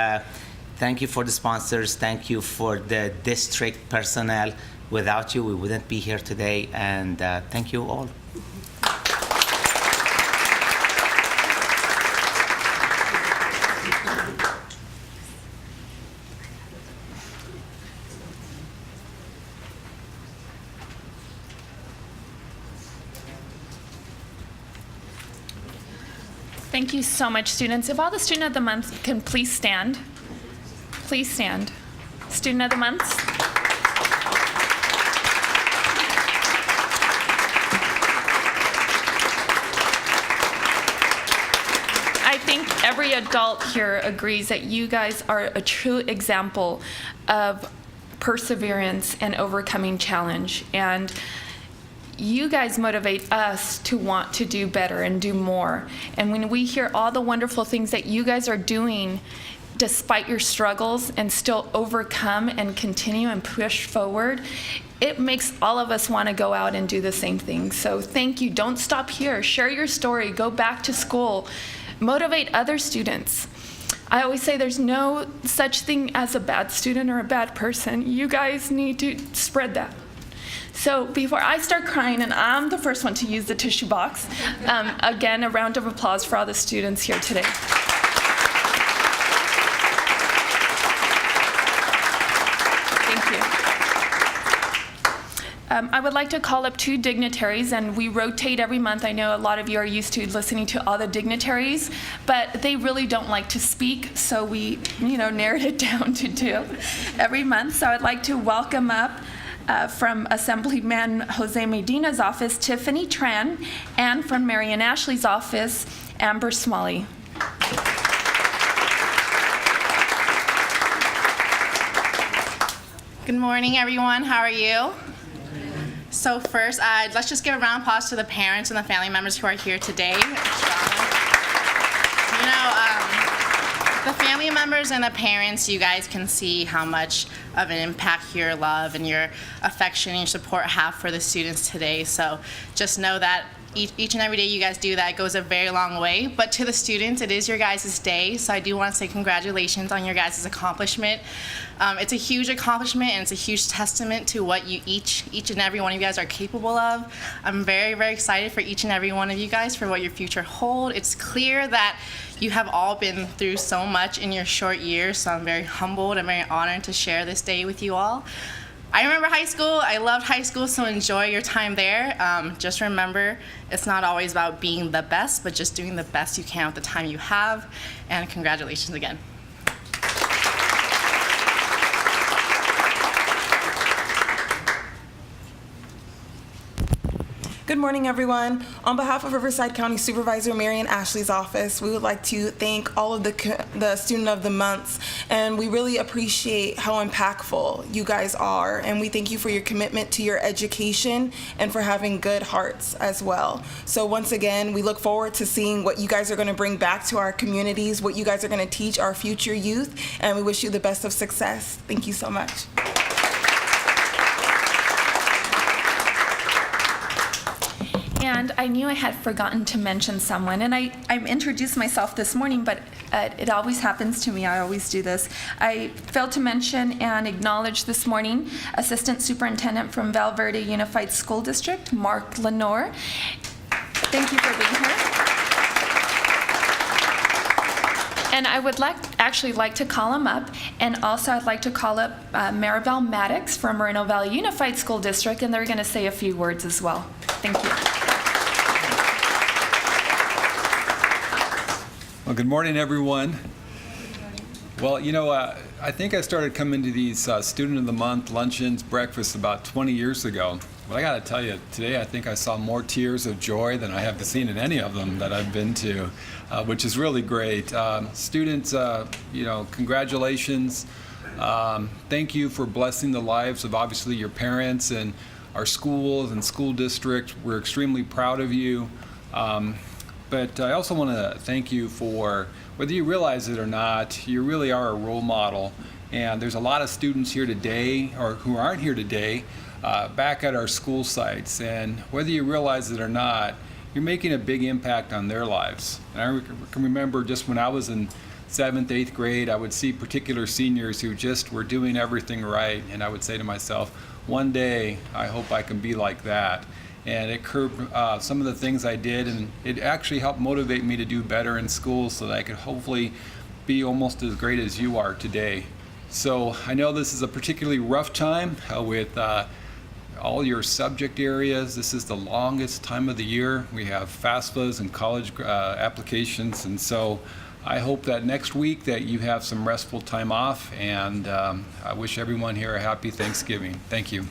thank you for the sponsors. Thank you for the district personnel. Without you, we wouldn't be here today. And thank you all. Thank you so much, students. If all the Student of the Month can please stand. Please stand. Student of the Month. I think every adult here agrees that you guys are a true example of perseverance and overcoming challenge. And you guys motivate us to want to do better and do more. And when we hear all the wonderful things that you guys are doing despite your struggles and still overcome and continue and push forward, it makes all of us want to go out and do the same thing. So thank you. Don't stop here. Share your story. Go back to school. Motivate other students. I always say there's no such thing as a bad student or a bad person. You guys need to spread that. So before I start crying, and I'm the first one to use the tissue box, again, a round of applause for all the students here today. Thank you. I would like to call up two dignitaries, and we rotate every month. I know a lot of you are used to listening to all the dignitaries, but they really don't like to speak, so we, narrowed it down to two every month. So I'd like to welcome up from Assemblyman Jose Medina's office, Tiffany Tran, and from Marian Ashley's office, Amber Smalley. Good morning, everyone. How are you? So first, let's just give a round of applause to the parents and the family members who are here today. The family members and the parents, you guys can see how much of an impact your love and your affection and your support have for the students today. So just know that each and every day you guys do that goes a very long way. But to the students, it is your guys' day, so I do want to say congratulations on your guys' accomplishment. It's a huge accomplishment, and it's a huge testament to what you each and every one of you guys are capable of. I'm very, very excited for each and every one of you guys for what your future holds. It's clear that you have all been through so much in your short years, so I'm very humbled and very honored to share this day with you all. I remember high school. I loved high school, so enjoy your time there. Just remember, it's not always about being the best, but just doing the best you can with the time you have. And congratulations again. Good morning, everyone. On behalf of Riverside County Supervisor Marian Ashley's office, we would like to thank all of the Student of the Months, and we really appreciate how impactful you guys are, and we thank you for your commitment to your education and for having good hearts as well. So once again, we look forward to seeing what you guys are going to bring back to our communities, what you guys are going to teach our future youth, and we wish you the best of success. Thank you so much. And I knew I had forgotten to mention someone, and I introduced myself this morning, but it always happens to me. I always do this. I failed to mention and acknowledge this morning Assistant Superintendent from Val Verde Unified School District, Mark Lenore. Thank you for being here. And I would actually like to call him up, and also I'd like to call up Maribel Maddox from Moreno Valley Unified School District, and they're going to say a few words as well. Thank you. Well, good morning, everyone. Well, I think I started coming to these Student of the Month luncheons, breakfasts about 20 years ago. But I got to tell you, today I think I saw more tears of joy than I have seen in any of them that I've been to, which is really great. Students, congratulations. Thank you for blessing the lives of obviously your parents and our schools and school district. We're extremely proud of you. But I also want to thank you for, whether you realize it or not, you really are a role model. And there's a lot of students here today, or who aren't here today, back at our school sites. And whether you realize it or not, you're making a big impact on their lives. And I can remember just when I was in 7th, 8th grade, I would see particular seniors who just were doing everything right. And I would say to myself, one day, I hope I can be like that. And it curbed some of the things I did, and it actually helped motivate me to do better in school so that I could hopefully be almost as great as you are today. So I know this is a particularly rough time with all your subject areas. This is the longest time of the year. We have FAFSAs and college applications, and so I hope that next week that you have some restful time off, and I wish everyone here a happy Thanksgiving. Thank you.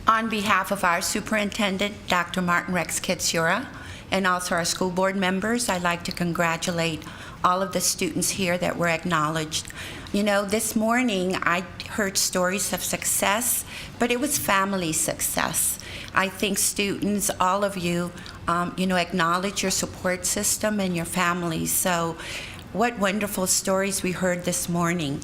On behalf of our superintendent, Dr. Martin Rex Kitsura, and also our school board members, I'd like to congratulate all of the students here that were acknowledged. This morning I heard stories of success, but it was family success. I think students, all of you, acknowledge your support system and your families. So what wonderful stories we heard this morning.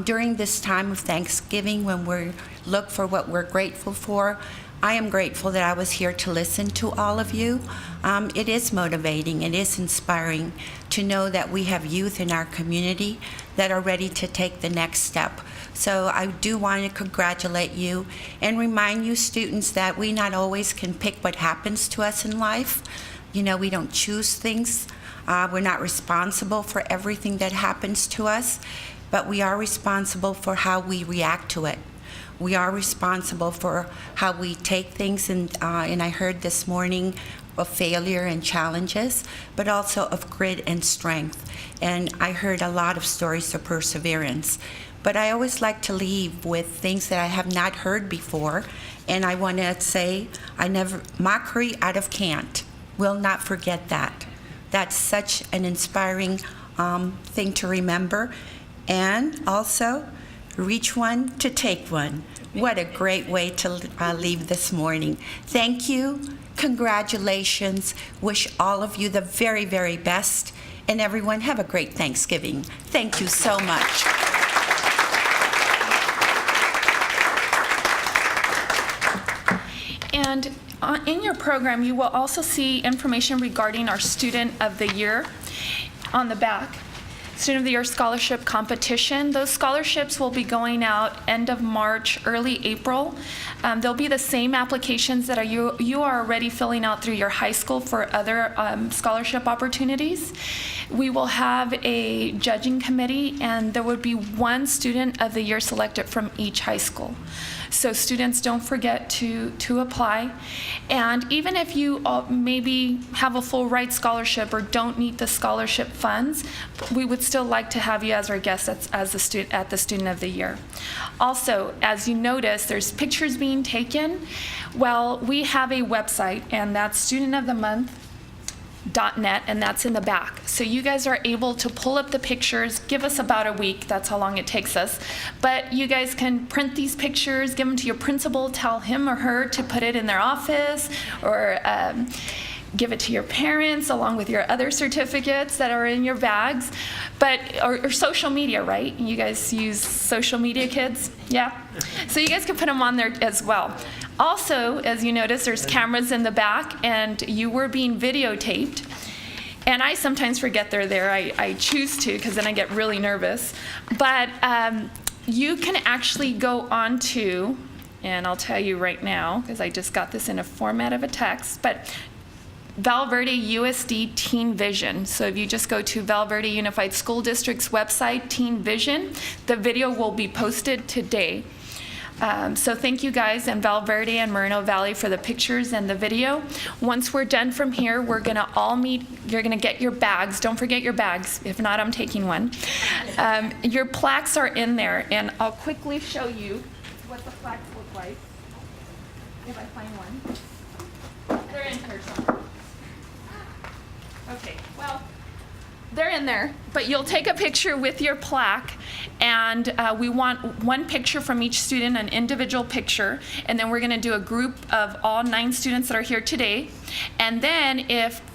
During this time of Thanksgiving, when we look for what we're grateful for, I am grateful that I was here to listen to all of you. It is motivating, it is inspiring to know that we have youth in our community that are ready to take the next step. So I do want to congratulate you and remind you students that we not always can pick what happens to us in life. We don't choose things. We're not responsible for everything that happens to us, but we are responsible for how we react to it. We are responsible for how we take things, and I heard this morning of failure and challenges, but also of grit and strength. And I heard a lot of stories of perseverance. But I always like to leave with things that I have not heard before, and I want to say, mockery out of can't. We'll not forget that. That's such an inspiring thing to remember. And also, reach one to take one. What a great way to leave this morning. Thank you. Congratulations. Wish all of you the very, very best. And everyone, have a great Thanksgiving. Thank you so much. And in your program, you will also see information regarding our Student of the Year on the back. Student of the Year Scholarship Competition. Those scholarships will be going out end of March, early April. They'll be the same applications that you are already filling out through your high school for other scholarship opportunities. We will have a judging committee, and there would be one Student of the Year selected from each high school. So students, don't forget to apply. And even if you maybe have a full ride scholarship or don't need the scholarship funds, we would still like to have you as our guest at the Student of the Year. Also, as you notice, there's pictures being taken. Well, we have a website, and that's studentofthemonth.net, and that's in the back. So you guys are able to pull up the pictures. Give us about a week. That's how long it takes us. But you guys can print these pictures, give them to your principal, tell him or her to put it in their office, or give it to your parents along with your other certificates that are in your bags. But or social media, right? You guys use social media, kids? Yeah? So you guys can put them on there as well. Also, as you notice, there's cameras in the back, and you were being videotaped. And I sometimes forget they're there. I choose to, because then I get really nervous. But you can actually go on to, and I'll tell you right now, because I just got this in a format of a text, but Val Verde USD Teen Vision. So if you just go to Val Verde Unified School District's website, Teen Vision, the video will be posted today. So thank you guys in Valverde and Moreno Valley for the pictures and the video. Once we're done from here, we're gonna all meet. You're gonna get your bags. Don't forget your bags. If not, I'm taking one. Your plaques are in there, and I'll quickly show you what the plaques look like. If I find one. They're in here somewhere. Okay, well, they're in there, but you'll take a picture with your plaque, and we want one picture from each student, an individual picture, and then we're going to do a group of all 9 students that are here today. And then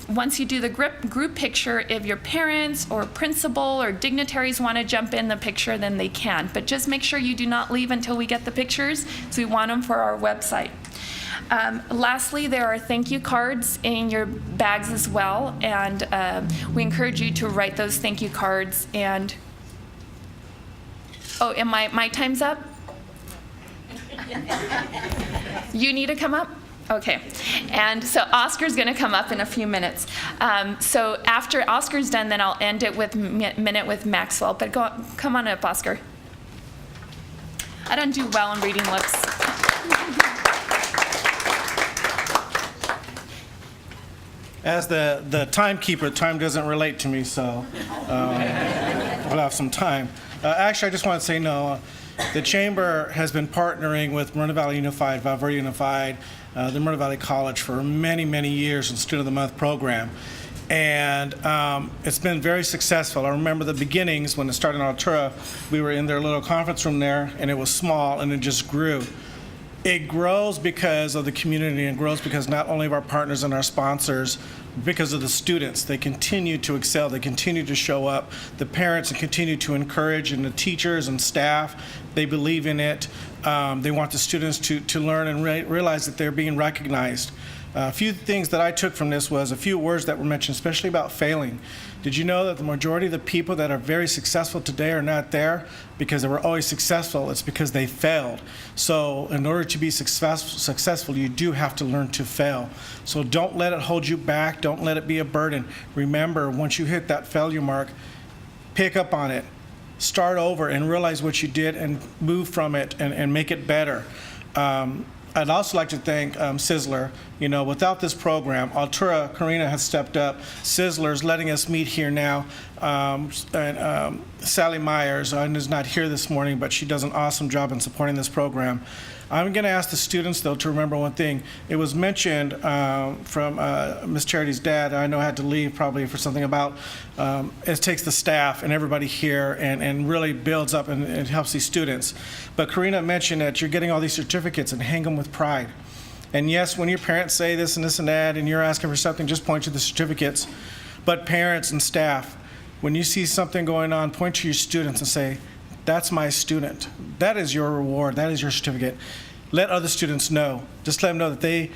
once you do the group picture, if your parents or principal or dignitaries want to jump in the picture, then they can. But just make sure you do not leave until we get the pictures, so we want them for our website. Lastly, there are thank you cards in your bags as well, and we encourage you to write those thank you cards. And and my time's up? You need to come up? Okay. And so Oscar's going to come up in a few minutes. So after Oscar's done, then I'll end it with minute with Maxwell. But come on up, Oscar. I don't do well in reading lips. As the timekeeper, time doesn't relate to me, so we'll have some time. Actually, I just want to say no. The Chamber has been partnering with Moreno Valley Unified, Valverde Unified, the Moreno Valley College for many, many years in Student of the Month program. And it's been very successful. I remember the beginnings when it started in Altura. We were in their little conference room there, and it was small, and it just grew. It grows because of the community, and grows because not only of our partners and our sponsors, because of the students. They continue to excel. They continue to show up. The parents continue to encourage, and the teachers and staff, they believe in it. They want the students to learn and realize that they're being recognized. A few things that I took from this was a few words that were mentioned, especially about failing. Did you know that the majority of the people that are very successful today are not there because they were always successful? It's because they failed. So in order to be successful, you do have to learn to fail. So don't let it hold you back. Don't let it be a burden. Remember, once you hit that failure mark, pick up on it. Start over and realize what you did and move from it and make it better. I'd also like to thank Sizzler. You know, without this program, Altura, Karina has stepped up. Sizzler's letting us meet here now. And Sally Myers is not here this morning, but she does an awesome job in supporting this program. I'm going to ask the students, though, to remember one thing. It was mentioned from Miss Charity's dad. I know I had to leave probably for something about it takes the staff and everybody here and really builds up and it helps these students. But Karina mentioned that you're getting all these certificates and hang them with pride. And yes, when your parents say this and this and that and you're asking for something, just point to the certificates. But parents and staff, when you see something going on, point to your students and say, that's my student. That is your reward. That is your certificate. Let other students know. Just let them know that they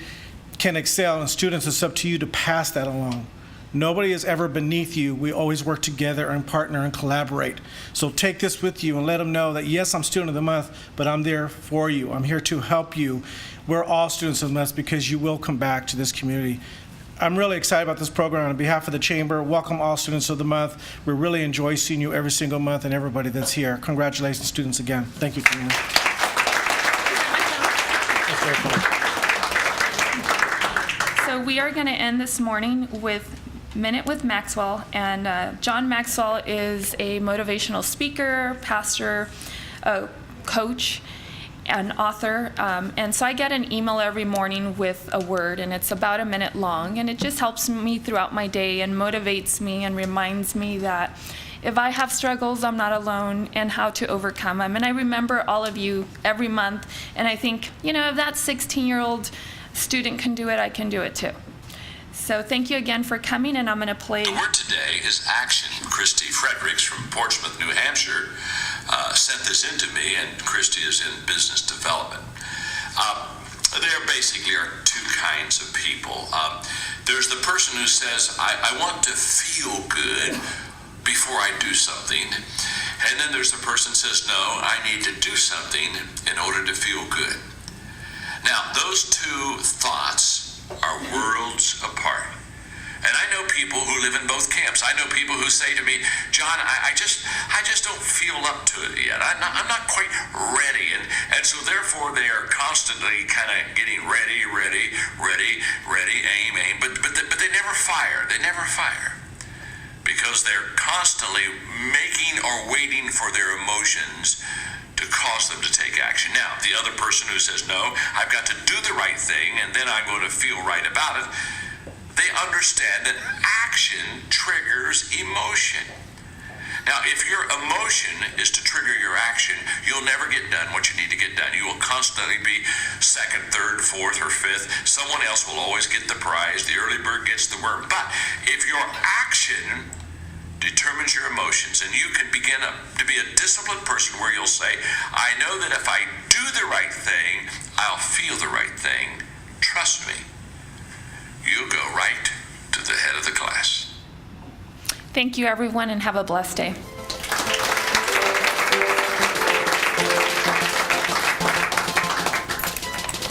can excel, and students, it's up to you to pass that along. Nobody is ever beneath you. We always work together and partner and collaborate. So take this with you and let them know that, yes, I'm Student of the Month, but I'm there for you. I'm here to help you. We're all Students of the Month because you will come back to this community. I'm really excited about this program. On behalf of the Chamber, welcome all Students of the Month. We really enjoy seeing you every single month and everybody that's here. Congratulations, students, again. Thank you, Karina. So we are going to end this morning with Minute with Maxwell. And John Maxwell is a motivational speaker, pastor, coach, an author, and so I get an email every morning with a word, and it's about a minute long, and it just helps me throughout my day and motivates me and reminds me that if I have struggles, I'm not alone, and how to overcome them. And I remember all of you every month, and I think, you know, if that 16-year-old student can do it, I can do it too. So thank you again for coming, and I'm going to play. The word today is action. Christy Fredericks from Portsmouth, New Hampshire, sent this in to me, and Christy is in business development. There basically are two kinds of people. There's the person who says, I want to feel good before I do something. And then there's the person who says, no, I need to do something in order to feel good. Now, those two thoughts are worlds apart. And I know people who live in both camps. I know people who say to me, John, I just don't feel up to it yet. I'm not quite ready. And so therefore they are constantly kind of getting ready, aim, but they never fire. They never fire. Because they're constantly making or waiting for their emotions to cause them to take action. Now, the other person who says, no, I've got to do the right thing and then I'm going to feel right about it, they understand that action triggers emotion. Now, if your emotion is to trigger your action, you'll never get done what you need to get done. You will constantly be second, third, fourth, or fifth. Someone else will always get the prize. The early bird gets the worm. But if your action determines your emotions, and you can begin to be a disciplined person where you'll say, I know that if I do the right thing, I'll feel the right thing. Trust me, you'll go right to the head of the class. Thank you, everyone, and have a blessed day.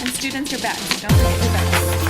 And students, you're back. Don't forget your back.